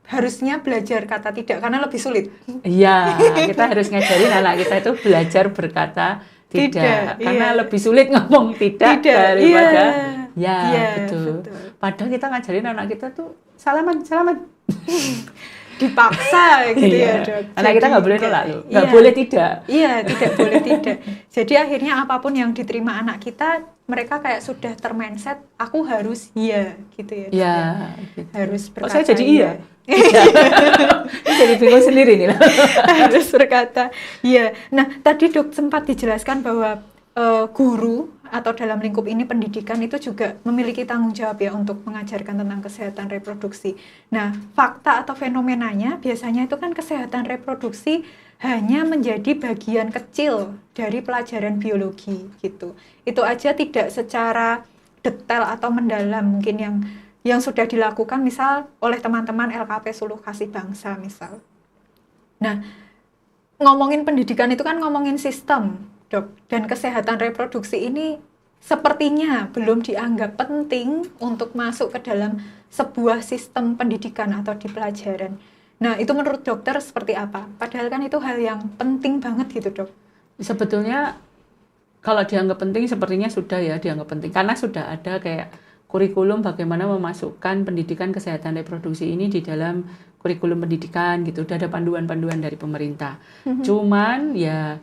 Harusnya belajar kata tidak karena lebih sulit. Iya, kita harus ngajarin anak kita itu belajar berkata tidak, karena lebih sulit ngomong tidak daripada betul. Padahal kita ngajarin anak kita tuh salaman dipaksa gitu ya, Dok. Anak kita nggak boleh nolak loh, nggak boleh tidak. Iya, tidak boleh tidak. Jadi akhirnya apapun yang diterima anak kita, mereka kayak sudah termindset, aku harus iya gitu ya. Iya. Gitu. Harus berkata. Saya jadi iya. Jadi bingung sendiri nih. Harus berkata iya. Nah, tadi Dok sempat dijelaskan bahwa guru atau dalam lingkup ini pendidikan itu juga memiliki tanggung jawab ya untuk mengajarkan tentang kesehatan reproduksi. Nah, fakta atau fenomenanya biasanya itu kan kesehatan reproduksi hanya menjadi bagian kecil dari pelajaran biologi gitu. Itu aja tidak secara detail atau mendalam mungkin yang sudah dilakukan misal oleh teman-teman LKP Suluh Kasih Bangsa misal. Nah, ngomongin pendidikan itu kan ngomongin sistem, Dok, dan kesehatan reproduksi ini sepertinya belum dianggap penting untuk masuk ke dalam sebuah sistem pendidikan atau di pelajaran. Nah, itu menurut dokter seperti apa? Padahal kan itu hal yang penting banget gitu, Dok. Sebetulnya kalau dianggap penting sepertinya sudah ya dianggap penting karena sudah ada kayak kurikulum bagaimana memasukkan pendidikan kesehatan reproduksi ini di dalam kurikulum pendidikan gitu. Udah ada panduan-panduan dari pemerintah. Cuman ya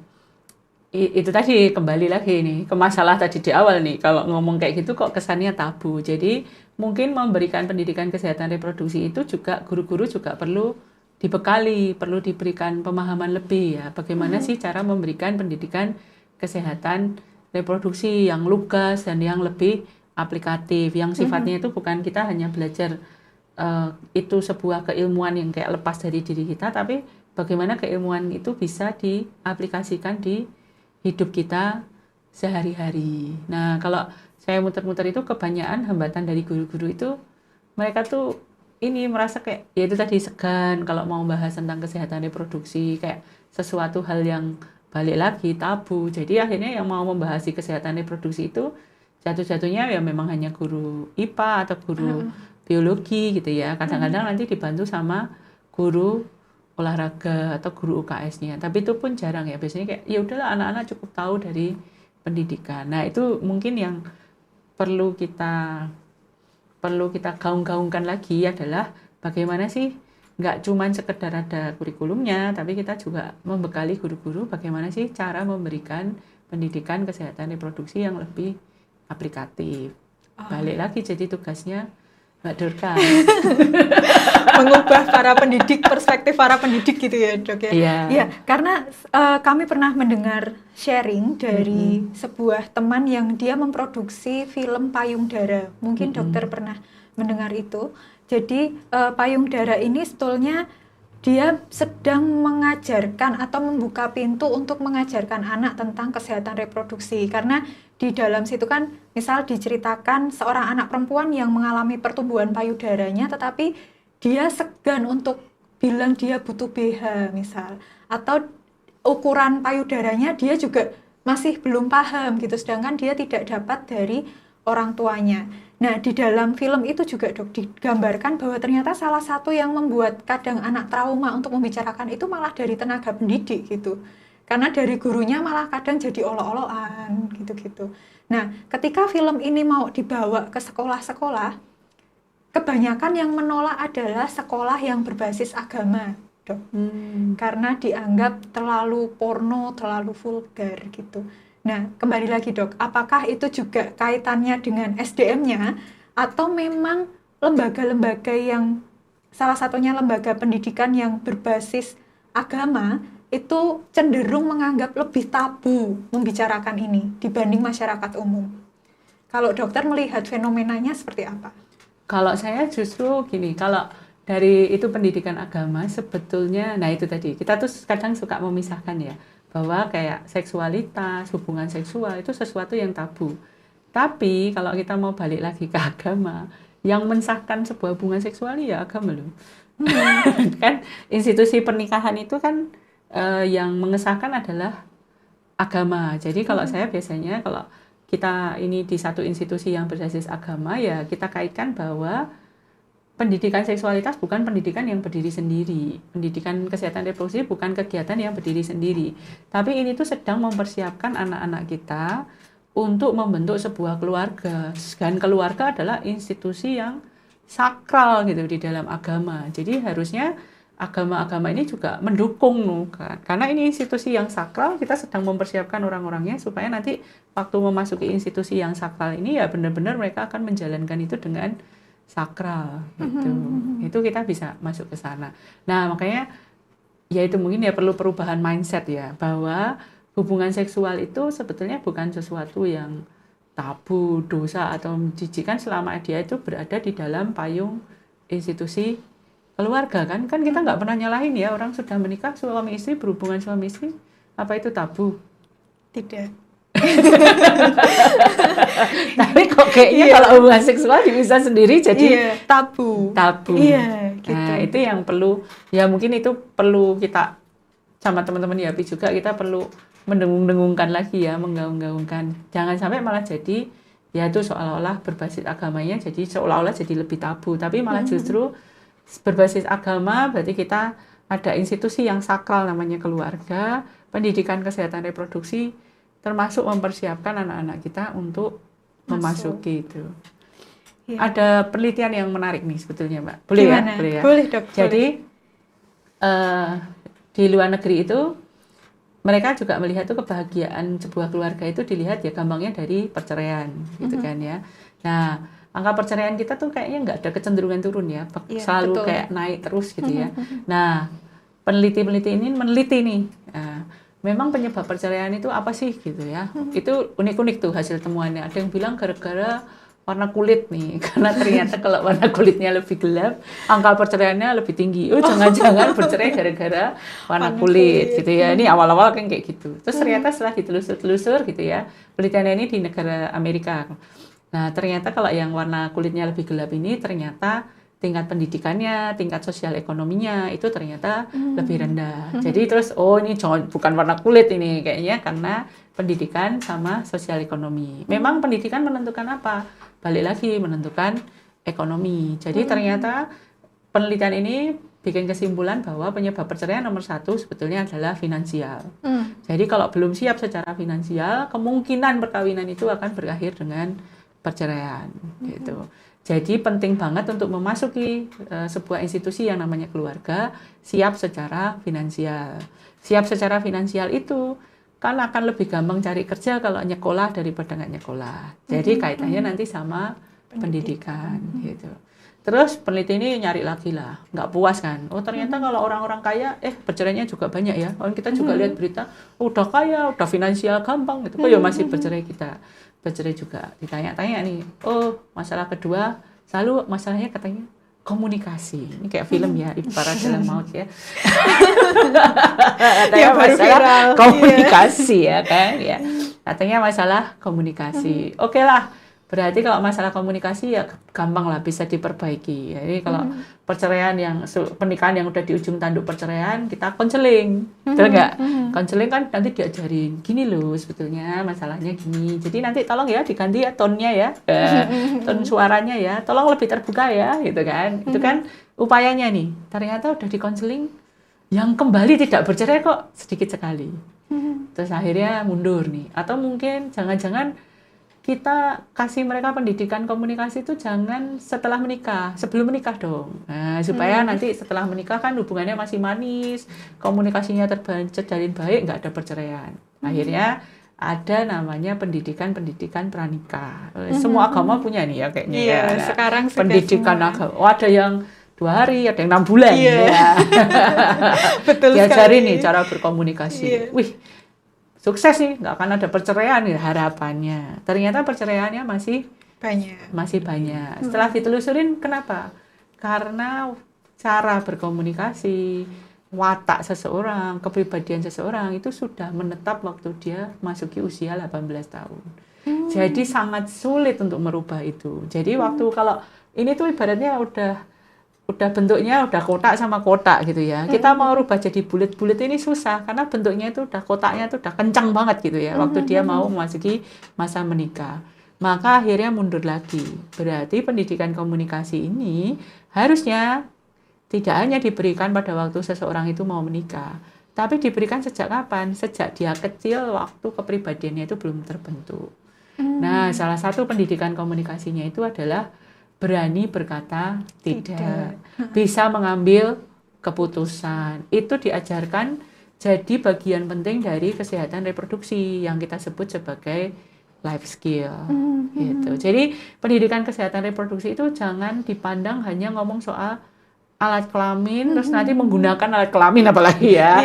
itu tadi kembali lagi nih ke masalah tadi di awal nih, kalau ngomong kayak gitu kok kesannya tabu. Jadi mungkin memberikan pendidikan kesehatan reproduksi itu juga guru-guru juga perlu dibekali, perlu diberikan pemahaman lebih ya bagaimana sih cara memberikan pendidikan kesehatan reproduksi yang lugas dan yang lebih aplikatif, yang sifatnya itu bukan kita hanya belajar itu sebuah keilmuan yang kayak lepas dari diri kita, tapi bagaimana keilmuan itu bisa diaplikasikan di hidup kita sehari-hari. Nah, kalau saya muter-muter itu kebanyakan hambatan dari guru-guru itu mereka tuh ini merasa kayak ya itu tadi segan kalau mau bahas tentang kesehatan reproduksi, kayak sesuatu hal yang balik lagi tabu. Jadi akhirnya yang mau membahas kesehatan reproduksi itu jatuh-jatuhnya ya memang hanya guru IPA atau guru biologi gitu ya. Kadang-kadang nanti dibantu sama guru olahraga atau guru UKS-nya, tapi itu pun jarang ya. Biasanya kayak ya udahlah anak-anak cukup tahu dari pendidikan. Nah, itu mungkin yang perlu kita gaung-gaungkan lagi adalah bagaimana sih nggak cuma sekedar ada kurikulumnya, tapi kita juga membekali guru-guru bagaimana sih cara memberikan pendidikan kesehatan reproduksi yang lebih aplikatif. Balik lagi jadi tugasnya Mbak Dorka. Mengubah para pendidik, perspektif para pendidik gitu ya, Dok ya. Iya, karena kami pernah mendengar sharing dari sebuah teman yang dia memproduksi film Payung Dara. Mungkin dokter pernah mendengar itu. Jadi Payung Dara ini sebetulnya dia sedang mengajarkan atau membuka pintu untuk mengajarkan anak tentang kesehatan reproduksi, karena di dalam situ kan misal diceritakan seorang anak perempuan yang mengalami pertumbuhan payudaranya tetapi dia segan untuk bilang dia butuh BH misal, atau ukuran payudaranya dia juga masih belum paham gitu, sedangkan dia tidak dapat dari orang tuanya. Nah, di dalam film itu juga Dok digambarkan bahwa ternyata salah satu yang membuat kadang anak trauma untuk membicarakan itu malah dari tenaga pendidik gitu. Karena dari gurunya malah kadang jadi olok-olokan gitu-gitu. Nah, ketika film ini mau dibawa ke sekolah-sekolah, kebanyakan yang menolak adalah sekolah yang berbasis agama, Dok. Karena dianggap terlalu porno, terlalu vulgar gitu. Nah, kembali lagi Dok, apakah itu juga kaitannya dengan SDM-nya atau memang lembaga-lembaga yang salah satunya lembaga pendidikan yang berbasis agama itu cenderung menganggap lebih tabu membicarakan ini dibanding masyarakat umum? Kalau dokter melihat fenomenanya seperti apa? Kalau saya justru gini, kalau dari itu pendidikan agama sebetulnya, nah itu tadi, kita tuh kadang suka memisahkan ya, bahwa kayak seksualitas, hubungan seksual itu sesuatu yang tabu. Tapi kalau kita mau balik lagi ke agama, yang mensahkan sebuah hubungan seksual ya agama loh. Kan institusi pernikahan itu kan yang mengesahkan adalah agama. Jadi kalau saya biasanya kalau kita ini di satu institusi yang berbasis agama ya kita kaitkan bahwa pendidikan seksualitas bukan pendidikan yang berdiri sendiri. Pendidikan kesehatan reproduksi bukan kegiatan yang berdiri sendiri. Tapi ini tuh sedang mempersiapkan anak-anak kita untuk membentuk sebuah keluarga. Dan keluarga adalah institusi yang sakral gitu di dalam agama. Jadi harusnya agama-agama ini juga mendukung kan. Karena ini institusi yang sakral, kita sedang mempersiapkan orang-orangnya supaya nanti waktu memasuki institusi yang sakral ini ya benar-benar mereka akan menjalankan itu dengan sakral gitu. Itu kita bisa masuk ke sana. Nah, makanya ya itu mungkin ya perlu perubahan mindset ya bahwa hubungan seksual itu sebetulnya bukan sesuatu yang tabu, dosa atau menjijikan selama dia itu berada di dalam payung institusi keluarga kan kita nggak pernah nyalahin ya orang sudah menikah suami istri berhubungan suami istri apa itu tabu? Tidak. Tapi kok kayaknya kalau hubungan seksual bisa sendiri jadi tabu. Iya, gitu. Nah, itu yang perlu ya mungkin itu perlu kita sama teman-teman YAPI juga kita perlu mendengung-dengungkan lagi ya, menggaung-gaungkan. Jangan sampai malah jadi ya itu seolah-olah berbasis agamanya jadi seolah-olah jadi lebih tabu, tapi malah justru berbasis agama berarti kita ada institusi yang sakral namanya keluarga, pendidikan kesehatan reproduksi termasuk mempersiapkan anak-anak kita untuk memasuki itu. Ya. Ada penelitian yang menarik nih sebetulnya Mbak. Boleh ya? Boleh ya? Boleh Dok. Jadi di luar negeri itu mereka juga melihat tuh kebahagiaan sebuah keluarga itu dilihat ya gampangnya dari perceraian gitu kan ya. Nah, angka perceraian kita tuh kayaknya nggak ada kecenderungan turun ya, selalu betul. Kayak naik terus gitu ya. Nah, peneliti-peneliti ini meneliti nih. Memang penyebab perceraian itu apa sih gitu ya? Itu unik-unik tuh hasil temuannya. Ada yang bilang gara-gara warna kulit nih, karena ternyata kalau warna kulitnya lebih gelap, angka perceraiannya lebih tinggi. Jangan-jangan bercerai gara-gara warna kulit gitu ya. Ini awal-awal kan kayak gitu. Terus ternyata setelah ditelusur-telusur gitu ya, penelitiannya ini di negara Amerika. Nah ternyata kalau yang warna kulitnya lebih gelap ini ternyata tingkat pendidikannya, tingkat sosial ekonominya itu ternyata lebih rendah. Jadi terus ini bukan warna kulit ini kayaknya karena pendidikan sama sosial ekonomi. Memang pendidikan menentukan apa? Balik lagi menentukan ekonomi. Jadi ternyata penelitian ini bikin kesimpulan bahwa penyebab perceraian nomor 1 sebetulnya adalah finansial. Jadi kalau belum siap secara finansial, kemungkinan perkawinan itu akan berakhir dengan perceraian gitu. Jadi penting banget untuk memasuki sebuah institusi yang namanya keluarga siap secara finansial. Siap secara finansial itu kan akan lebih gampang cari kerja kalau nyekolah daripada nggak nyekolah. Jadi kaitannya nanti sama pendidikan gitu. Terus peneliti ini nyari lagi lah, nggak puas kan. Ternyata kalau orang-orang kaya, perceraiannya juga banyak ya. Kita juga lihat berita, udah kaya, udah finansial gampang gitu. Ya masih bercerai kita. Bercerai juga ditanya-tanya nih, masalah kedua selalu masalahnya katanya komunikasi. Ini kayak film ya, ibarat dalam maut ya. Katanya masalah komunikasi ya kan ya. Katanya masalah komunikasi. Oke lah, Berarti kalau masalah komunikasi ya gampang lah bisa diperbaiki. Jadi kalau perceraian pernikahan yang udah di ujung tanduk perceraian, kita konseling, betul nggak? Konseling kan nanti diajarin, gini loh sebetulnya masalahnya gini. Jadi nanti tolong ya diganti ya tone-nya ya, tone suaranya ya, tolong lebih terbuka ya, gitu kan? Itu kan upayanya nih. Ternyata udah dikonseling, yang kembali tidak bercerai kok sedikit sekali. Terus akhirnya mundur nih. Atau mungkin jangan-jangan kita kasih mereka pendidikan komunikasi itu jangan setelah menikah, sebelum menikah dong. Nah, supaya nanti setelah menikah kan hubungannya masih manis, komunikasinya terjalin baik, nggak ada perceraian. Akhirnya ada namanya pendidikan pranikah. Semua agama punya nih ya kayaknya. Iya, ya. sekarang pendidikan semua. agama. Oh, ada yang 2 hari, ada yang 6 bulan. Iya. Ya. Betul Diajarin sekali. nih cara berkomunikasi. Iya. Wih, sukses nih, nggak akan ada perceraian nih harapannya. Ternyata perceraiannya masih banyak. Setelah ditelusurin, kenapa? Karena cara berkomunikasi, watak seseorang, kepribadian seseorang itu sudah menetap waktu dia masuki usia 18 tahun. Jadi sangat sulit untuk merubah itu. Jadi waktu kalau ini tuh ibaratnya udah bentuknya udah kotak sama kotak gitu ya. Kita mau rubah jadi bulat-bulat ini susah karena bentuknya itu udah kotaknya itu udah kencang banget gitu ya. Waktu dia mau memasuki masa menikah. Maka akhirnya mundur lagi. Berarti pendidikan komunikasi ini harusnya tidak hanya diberikan pada waktu seseorang itu mau menikah, tapi diberikan sejak kapan? Sejak dia kecil, waktu kepribadiannya itu belum terbentuk. Nah, salah satu pendidikan komunikasinya itu adalah berani berkata tidak, bisa mengambil keputusan. Itu diajarkan jadi bagian penting dari kesehatan reproduksi yang kita sebut sebagai life skill. Gitu. Jadi pendidikan kesehatan reproduksi itu jangan dipandang hanya ngomong soal alat kelamin, terus nanti menggunakan alat kelamin apalagi ya.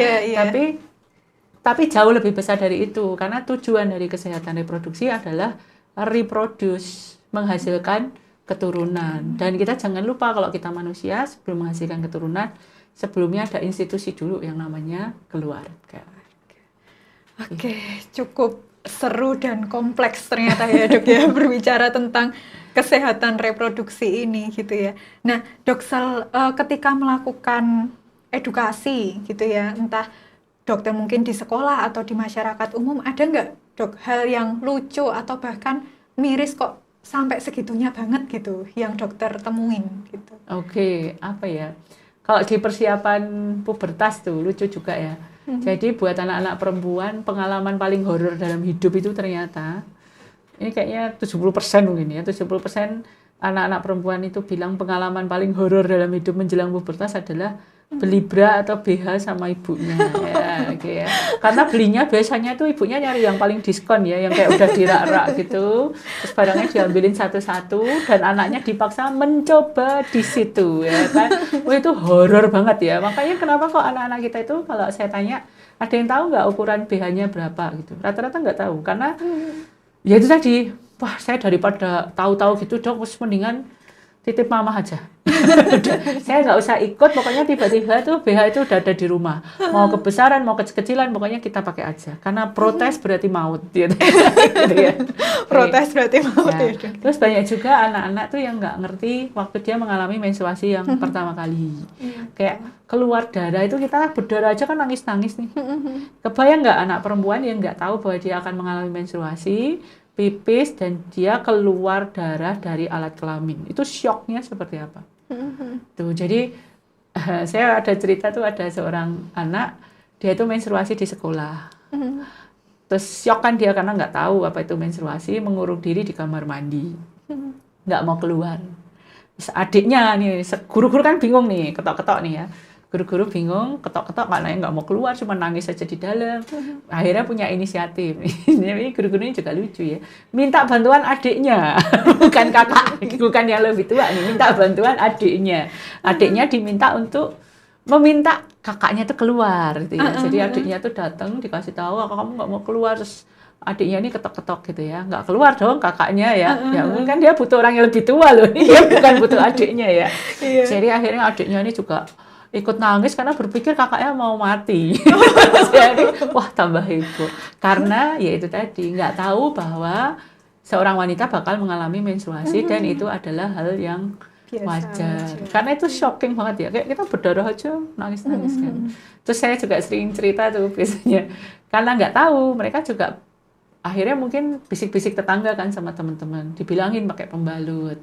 Tapi jauh lebih besar dari itu, karena tujuan dari kesehatan reproduksi adalah reproduce, menghasilkan keturunan. Dan kita jangan lupa kalau kita manusia sebelum menghasilkan keturunan, sebelumnya ada institusi dulu yang namanya keluarga. Oke, cukup seru dan kompleks ternyata ya Dok ya berbicara tentang kesehatan reproduksi ini gitu ya. Nah Dok, ketika melakukan edukasi gitu ya, entah dokter mungkin di sekolah atau di masyarakat umum, ada nggak Dok hal yang lucu atau bahkan miris kok sampai segitunya banget gitu yang dokter temuin gitu? Oke, apa ya? Kalau di persiapan pubertas tuh lucu juga ya. Jadi buat anak-anak perempuan pengalaman paling horor dalam hidup itu ternyata ini kayaknya 70% mungkin ya. 70% anak-anak perempuan itu bilang pengalaman paling horor dalam hidup menjelang pubertas adalah beli bra atau BH sama ibunya ya, okay ya. Karena belinya biasanya tuh ibunya nyari yang paling diskon ya, yang kayak udah dirak-rak gitu. Terus barangnya diambilin satu-satu dan anaknya dipaksa mencoba di situ ya kan. Wah, itu horor banget ya. Makanya kenapa kok anak-anak kita itu kalau saya tanya, ada yang tahu nggak ukuran BH-nya berapa gitu? Rata-rata nggak tahu karena ya itu tadi, wah saya daripada tahu-tahu gitu dok, mendingan titip mama aja. Saya nggak usah ikut, pokoknya tiba-tiba tuh BH itu udah ada di rumah. Mau kebesaran, mau kekecilan, pokoknya kita pakai aja. Karena protes berarti maut. Gitu ya. Protes berarti maut ya. Terus banyak juga anak-anak tuh yang nggak ngerti waktu dia mengalami menstruasi yang pertama kali. Kayak keluar darah itu kita berdarah aja kan nangis-nangis nih. Kebayang nggak anak perempuan yang nggak tahu bahwa dia akan mengalami menstruasi, pipis dan dia keluar darah dari alat kelamin, itu syoknya seperti apa? Tuh, jadi saya ada cerita tuh, ada seorang anak dia itu menstruasi di sekolah, terus syok kan dia karena nggak tahu apa itu menstruasi, mengurung diri di kamar mandi, nggak mau keluar. Terus adiknya nih, guru-guru kan bingung nih, ketok-ketok nih ya. Guru-guru bingung, ketok-ketok karena nggak mau keluar, cuma nangis aja di dalam. Akhirnya punya inisiatif. Ini guru-guru ini juga lucu ya. Minta bantuan adiknya, bukan kakak, bukan yang lebih tua nih. Minta bantuan adiknya. Adiknya diminta untuk meminta kakaknya tuh keluar, gitu ya. Jadi adiknya tuh datang, dikasih tahu, kamu nggak mau keluar, terus adiknya ini ketok-ketok gitu ya, nggak keluar dong kakaknya ya. Ya mungkin kan dia butuh orang yang lebih tua loh, dia bukan butuh adiknya ya. Jadi akhirnya adiknya ini juga ikut nangis karena berpikir kakaknya mau mati. Jadi wah tambah heboh. Karena ya itu tadi nggak tahu bahwa seorang wanita bakal mengalami menstruasi dan itu adalah hal yang Biasa wajar. aja. Karena itu shocking banget ya. Kayak kita berdarah aja nangis-nangis kan. Terus saya juga sering cerita tuh biasanya. Karena nggak tahu, mereka juga akhirnya mungkin bisik-bisik tetangga kan sama teman-teman. Dibilangin pakai pembalut.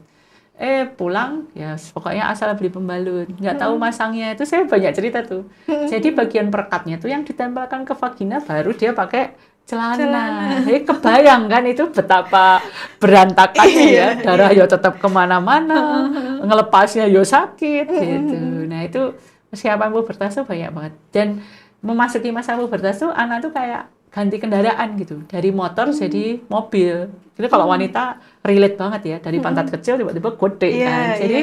Pulang ya pokoknya asal beli pembalut. Nggak tahu masangnya itu saya banyak cerita tuh. Jadi bagian perekatnya tuh yang ditempelkan ke vagina baru dia pakai celana. Jadi kebayang kan itu betapa berantakannya ya. Darah ya tetap kemana-mana. Ngelepasnya ya sakit gitu. Nah itu persiapan pubertas tuh banyak banget. Dan memasuki masa pubertas tuh anak tuh kayak ganti kendaraan gitu. Dari motor jadi mobil. Jadi kalau wanita relate banget ya. Dari pantat kecil tiba-tiba gede kan. Jadi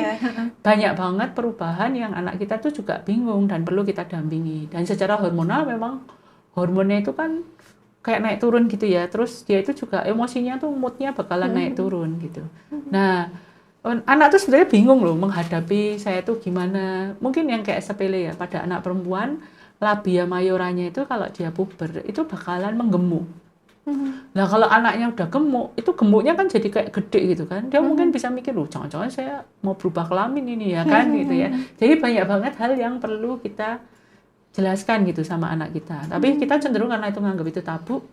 banyak banget perubahan yang anak kita tuh juga bingung dan perlu kita dampingi. Dan secara hormonal memang hormonnya itu kan kayak naik turun gitu ya. Terus dia itu juga emosinya tuh moodnya bakalan naik turun gitu. Nah, anak tuh sebenarnya bingung loh menghadapi saya tuh gimana. Mungkin yang kayak sepele ya pada anak perempuan, labia mayoranya itu kalau dia puber itu bakalan menggemuk. Nah kalau anaknya udah gemuk, itu gemuknya kan jadi kayak gede gitu kan. Dia mungkin bisa mikir loh, jangan-jangan saya mau berubah kelamin ini ya kan gitu ya. Jadi banyak banget hal yang perlu kita jelaskan gitu sama anak kita. Tapi kita cenderung karena itu nganggap itu tabu,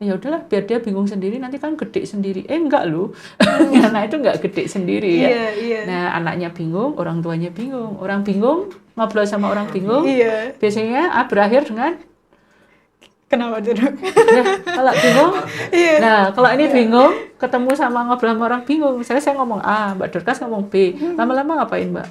ya udahlah biar dia bingung sendiri nanti kan gede sendiri. Enggak loh. Karena itu enggak gede sendiri ya. Nah, anaknya bingung, orang tuanya bingung. Orang bingung ngobrol sama orang bingung. Biasanya berakhir dengan kenapa tuh, Dok? Nah, kalau bingung. Nah, kalau ini bingung ketemu sama ngobrol sama orang bingung. Misalnya saya ngomong A, Mbak Dorcas ngomong B. Lama-lama ngapain, Mbak?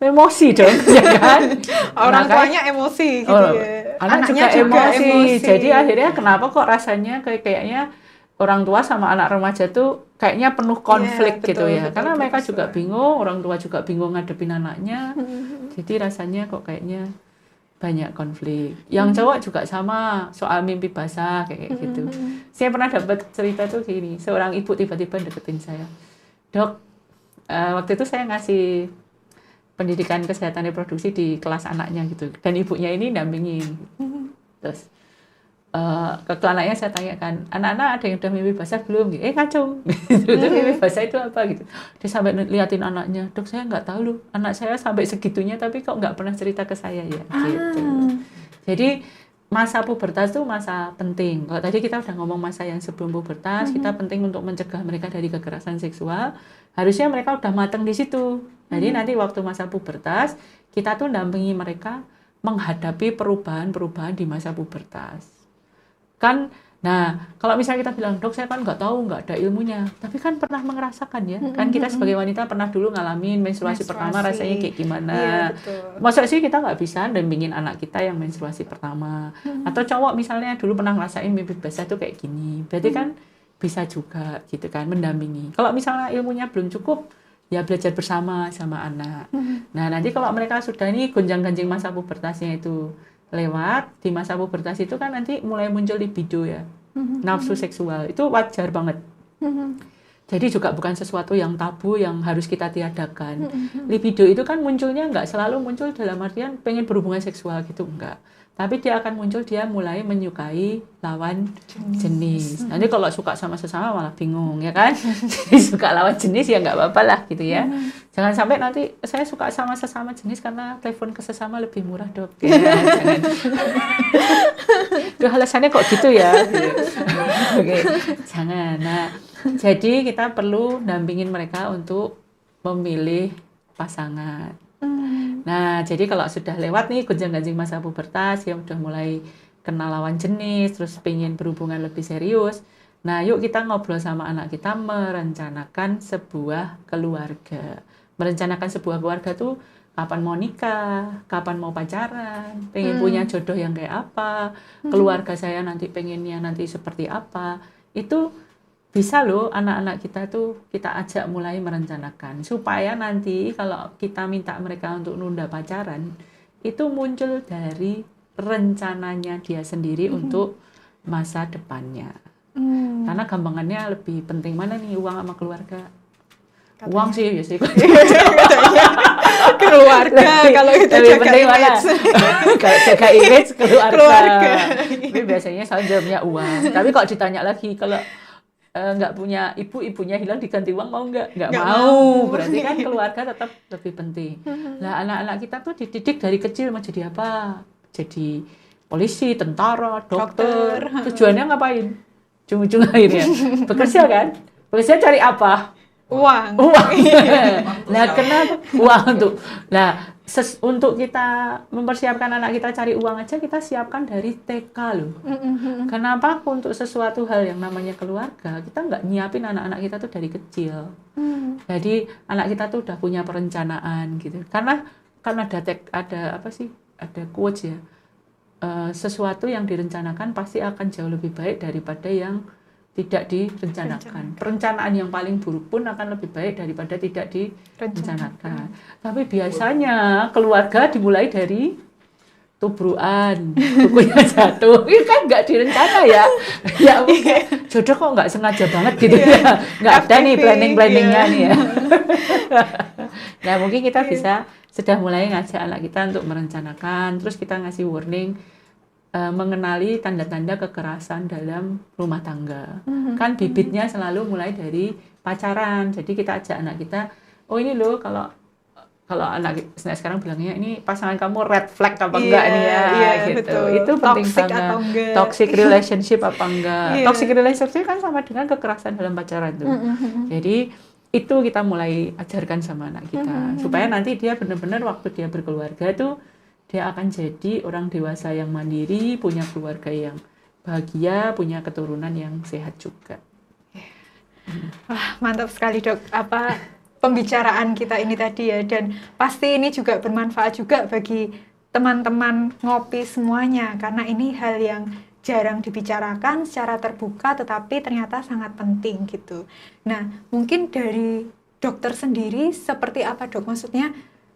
Emosi dong, ya kan? Orang tuanya emosi gitu ya. Anaknya juga emosi. Jadi akhirnya kenapa kok rasanya kayaknya orang tua sama anak remaja tuh kayaknya penuh konflik gitu ya. Karena mereka juga bingung, orang tua juga bingung ngadepin anaknya. Jadi rasanya kok kayaknya banyak konflik. Yang cowok juga sama soal mimpi basah kayak gitu. Saya pernah dapat cerita tuh gini, seorang ibu tiba-tiba deketin saya. Dok, waktu itu saya ngasih pendidikan kesehatan reproduksi di kelas anaknya gitu, dan ibunya ini dampingin. Terus ke anaknya saya tanyakan, anak-anak ada yang udah mimpi basah belum? Kacung. Terus mimpi basah itu apa gitu? Dia sampai liatin anaknya, dok saya nggak tahu loh, anak saya sampai segitunya tapi kok nggak pernah cerita ke saya ya. Gitu. Jadi masa pubertas itu masa penting. Kalau tadi kita udah ngomong masa yang sebelum pubertas, kita penting untuk mencegah mereka dari kekerasan seksual. Harusnya mereka udah matang di situ. Jadi nanti waktu masa pubertas, kita tuh dampingi mereka menghadapi perubahan-perubahan di masa pubertas. Kan, nah kalau misalnya kita bilang, dok saya kan nggak tahu, nggak ada ilmunya, tapi kan pernah merasakan ya. Kan kita sebagai wanita pernah dulu ngalamin menstruasi pertama rasanya kayak gimana. Masa sih kita nggak bisa dampingin anak kita yang menstruasi pertama. Atau cowok misalnya dulu pernah ngerasain mimpi basah tuh kayak gini. Berarti kan bisa juga gitu kan mendampingi. Kalau misalnya ilmunya belum cukup, ya belajar bersama sama anak. Nah nanti kalau mereka sudah ini gonjang-ganjing masa pubertasnya itu lewat, di masa pubertas itu kan nanti mulai muncul libido ya, nafsu seksual, itu wajar banget. Jadi juga bukan sesuatu yang tabu yang harus kita tiadakan. Libido itu kan munculnya nggak selalu muncul dalam artian pengen berhubungan seksual gitu, enggak. Tapi dia akan muncul, dia mulai menyukai lawan jenis. Nanti kalau suka sama sesama malah bingung ya kan. Jadi suka lawan jenis ya nggak apa-apa lah gitu ya. Jangan sampai nanti saya suka sama sesama jenis karena telepon ke sesama lebih murah dok. Ya, jangan. Duh, alasannya kok gitu ya. Oke, jangan. Nah, jadi kita perlu dampingin mereka untuk memilih pasangan. Nah, jadi kalau sudah lewat nih gonjang-ganjing masa pubertas, yang udah mulai kenal lawan jenis, terus pengen berhubungan lebih serius. Nah, yuk kita ngobrol sama anak kita merencanakan sebuah keluarga. Merencanakan sebuah keluarga tuh kapan mau nikah, kapan mau pacaran, pengen punya jodoh yang kayak apa, keluarga saya nanti pengennya nanti seperti apa. Itu bisa loh anak-anak kita tuh kita ajak mulai merencanakan supaya nanti kalau kita minta mereka untuk nunda pacaran itu muncul dari rencananya dia sendiri untuk masa depannya. Karena gampangannya lebih penting mana nih, uang sama keluarga? Katanya. Uang sih biasanya keluarga kalau kita jaga image. Kalau jaga image keluarga. Tapi biasanya selalu jawabnya uang. Tapi kalau ditanya lagi kalau nggak punya ibu, ibunya hilang diganti uang mau nggak Nggak mau. mau. Berarti kan keluarga tetap lebih penting. Nah, anak-anak kita tuh dididik dari kecil mau jadi apa? Jadi polisi, tentara, dokter. Tujuannya ngapain? Ujung-ujung akhirnya bekerja kan? Bekerja cari apa? Uang. Nah, kenapa uang untuk? Nah, untuk kita mempersiapkan anak kita cari uang aja kita siapkan dari TK loh. Kenapa untuk sesuatu hal yang namanya keluarga kita nggak nyiapin anak-anak kita tuh dari kecil? Jadi anak kita tuh udah punya perencanaan gitu. Karena ada apa sih? Ada quotes ya. Sesuatu yang direncanakan pasti akan jauh lebih baik daripada yang tidak direncanakan. Perencanaan yang paling buruk pun akan lebih baik daripada tidak direncanakan. Tapi biasanya keluarga dimulai dari tubruan, bukunya jatuh, itu kan nggak direncana ya. Ya jodoh kok nggak sengaja banget gitu ya. Nggak ada nih planningnya nih ya. Nah mungkin kita bisa sudah mulai ngajak anak kita untuk merencanakan, terus kita ngasih warning, mengenali tanda-tanda kekerasan dalam rumah tangga. Kan bibitnya selalu mulai dari pacaran. Jadi kita ajak anak kita, oh ini loh kalau anak sekarang bilangnya ini pasangan kamu red flag apa enggak nih ya gitu. Betul. Itu penting Toxic banget. atau enggak. Toxic relationship apa enggak. Toxic relationship kan sama dengan kekerasan dalam pacaran tuh. Jadi itu kita mulai ajarkan sama anak kita supaya nanti dia benar-benar waktu dia berkeluarga tuh dia akan jadi orang dewasa yang mandiri, punya keluarga yang bahagia, punya keturunan yang sehat juga. Wah, mantap sekali Dok. Pembicaraan kita ini tadi ya, dan pasti ini juga bermanfaat juga bagi teman-teman ngopi semuanya, karena ini hal yang jarang dibicarakan secara terbuka tetapi ternyata sangat penting gitu. Nah, mungkin dari dokter sendiri seperti apa Dok? Maksudnya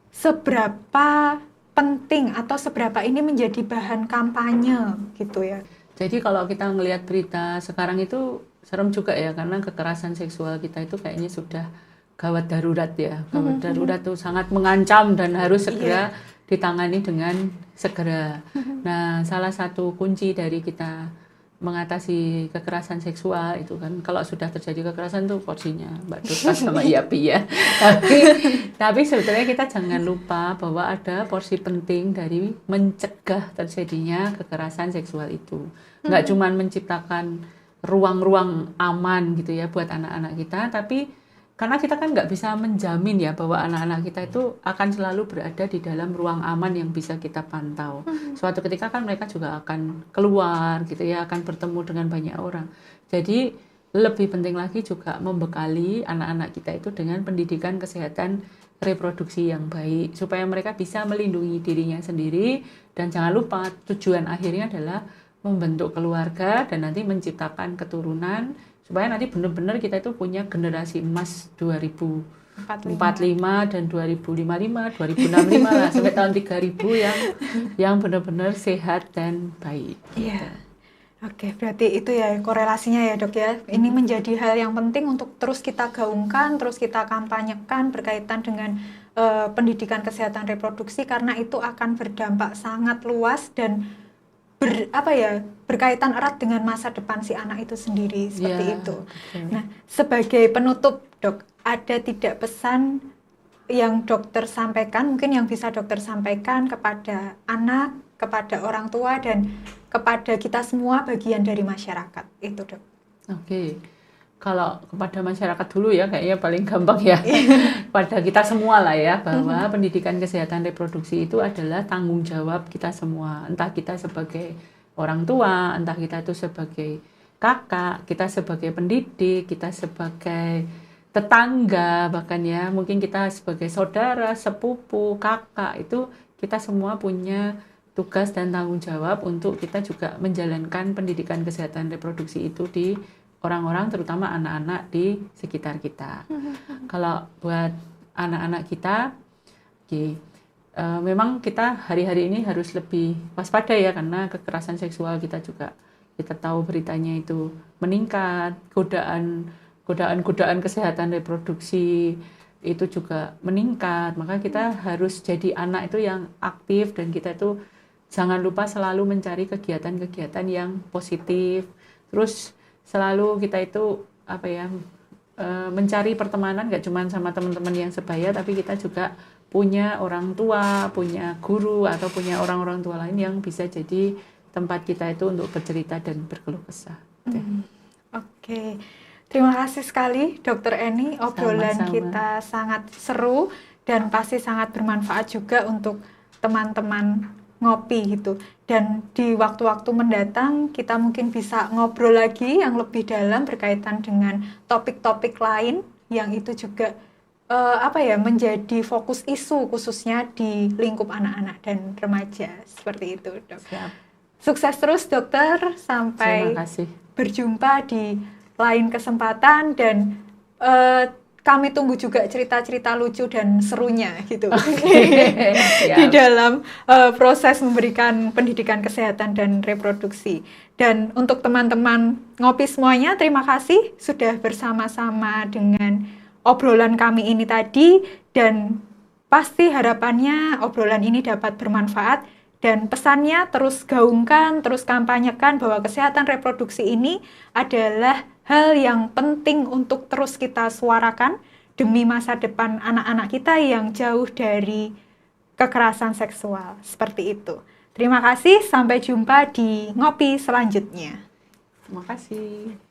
seberapa penting atau seberapa ini menjadi bahan kampanye gitu ya? Jadi kalau kita ngelihat berita sekarang itu serem juga ya, karena kekerasan seksual kita itu kayaknya sudah gawat darurat ya. Gawat darurat tuh sangat mengancam dan harus segera ditangani dengan segera. Nah, salah satu kunci dari kita mengatasi kekerasan seksual itu kan, kalau sudah terjadi kekerasan tuh porsinya Mbak Dorcas sama Yapi ya. Tapi sebetulnya kita jangan lupa bahwa ada porsi penting dari mencegah terjadinya kekerasan seksual itu. Nggak cuma menciptakan ruang-ruang aman gitu ya buat anak-anak kita, tapi karena kita kan nggak bisa menjamin ya bahwa anak-anak kita itu akan selalu berada di dalam ruang aman yang bisa kita pantau. Suatu ketika kan mereka juga akan keluar gitu ya, akan bertemu dengan banyak orang. Jadi lebih penting lagi juga membekali anak-anak kita itu dengan pendidikan kesehatan reproduksi yang baik supaya mereka bisa melindungi dirinya sendiri, dan jangan lupa tujuan akhirnya adalah membentuk keluarga dan nanti menciptakan keturunan supaya nanti benar-benar kita itu punya generasi emas 2045 dan 2055, 2065 lah sampai tahun 3000 yang benar-benar sehat dan baik. Iya. Oke, berarti itu ya korelasinya ya Dok ya. Ini menjadi hal yang penting untuk terus kita gaungkan, terus kita kampanyekan berkaitan dengan pendidikan kesehatan reproduksi, karena itu akan berdampak sangat luas dan berkaitan erat dengan masa depan si anak itu sendiri, seperti itu. Okay. Nah, sebagai penutup Dok, ada tidak pesan yang dokter sampaikan, mungkin yang bisa dokter sampaikan kepada anak, kepada orang tua, dan kepada kita semua bagian dari masyarakat itu Dok? Oke. Kalau kepada masyarakat dulu ya, kayaknya paling gampang ya. Pada kita semua lah ya, bahwa pendidikan kesehatan reproduksi itu adalah tanggung jawab kita semua. Entah kita sebagai orang tua, entah kita itu sebagai kakak, kita sebagai pendidik, kita sebagai tetangga, bahkan ya mungkin kita sebagai saudara, sepupu, kakak, itu kita semua punya tugas dan tanggung jawab untuk kita juga menjalankan pendidikan kesehatan reproduksi itu di orang-orang, terutama anak-anak di sekitar kita. Kalau buat anak-anak kita, memang kita hari-hari ini harus lebih waspada ya, karena kekerasan seksual kita juga, kita tahu beritanya itu meningkat, godaan kesehatan reproduksi itu juga meningkat. Maka kita harus jadi anak itu yang aktif, dan kita itu jangan lupa selalu mencari kegiatan-kegiatan yang positif. Terus selalu kita itu apa ya, mencari pertemanan nggak cuma sama teman-teman yang sebaya, tapi kita juga punya orang tua, punya guru, atau punya orang-orang tua lain yang bisa jadi tempat kita itu untuk bercerita dan berkeluh kesah. Oke. Terima kasih sekali Dokter Eni, obrolan Sama-sama. kita sangat seru dan pasti sangat bermanfaat juga untuk teman-teman ngopi gitu. Dan di waktu-waktu mendatang kita mungkin bisa ngobrol lagi yang lebih dalam berkaitan dengan topik-topik lain yang itu juga menjadi fokus isu khususnya di lingkup anak-anak dan remaja. Seperti itu, Dok. Siap. Sukses terus Dokter, Terima sampai kasih. berjumpa di lain kesempatan dan kami tunggu juga cerita-cerita lucu dan serunya gitu di dalam proses memberikan pendidikan kesehatan dan reproduksi. Dan untuk teman-teman ngopi semuanya, terima kasih sudah bersama-sama dengan obrolan kami ini tadi, dan pasti harapannya obrolan ini dapat bermanfaat. Dan pesannya terus gaungkan, terus kampanyekan bahwa kesehatan reproduksi ini adalah hal yang penting untuk terus kita suarakan demi masa depan anak-anak kita yang jauh dari kekerasan seksual. Seperti itu. Terima kasih, sampai jumpa di ngopi selanjutnya. Terima kasih.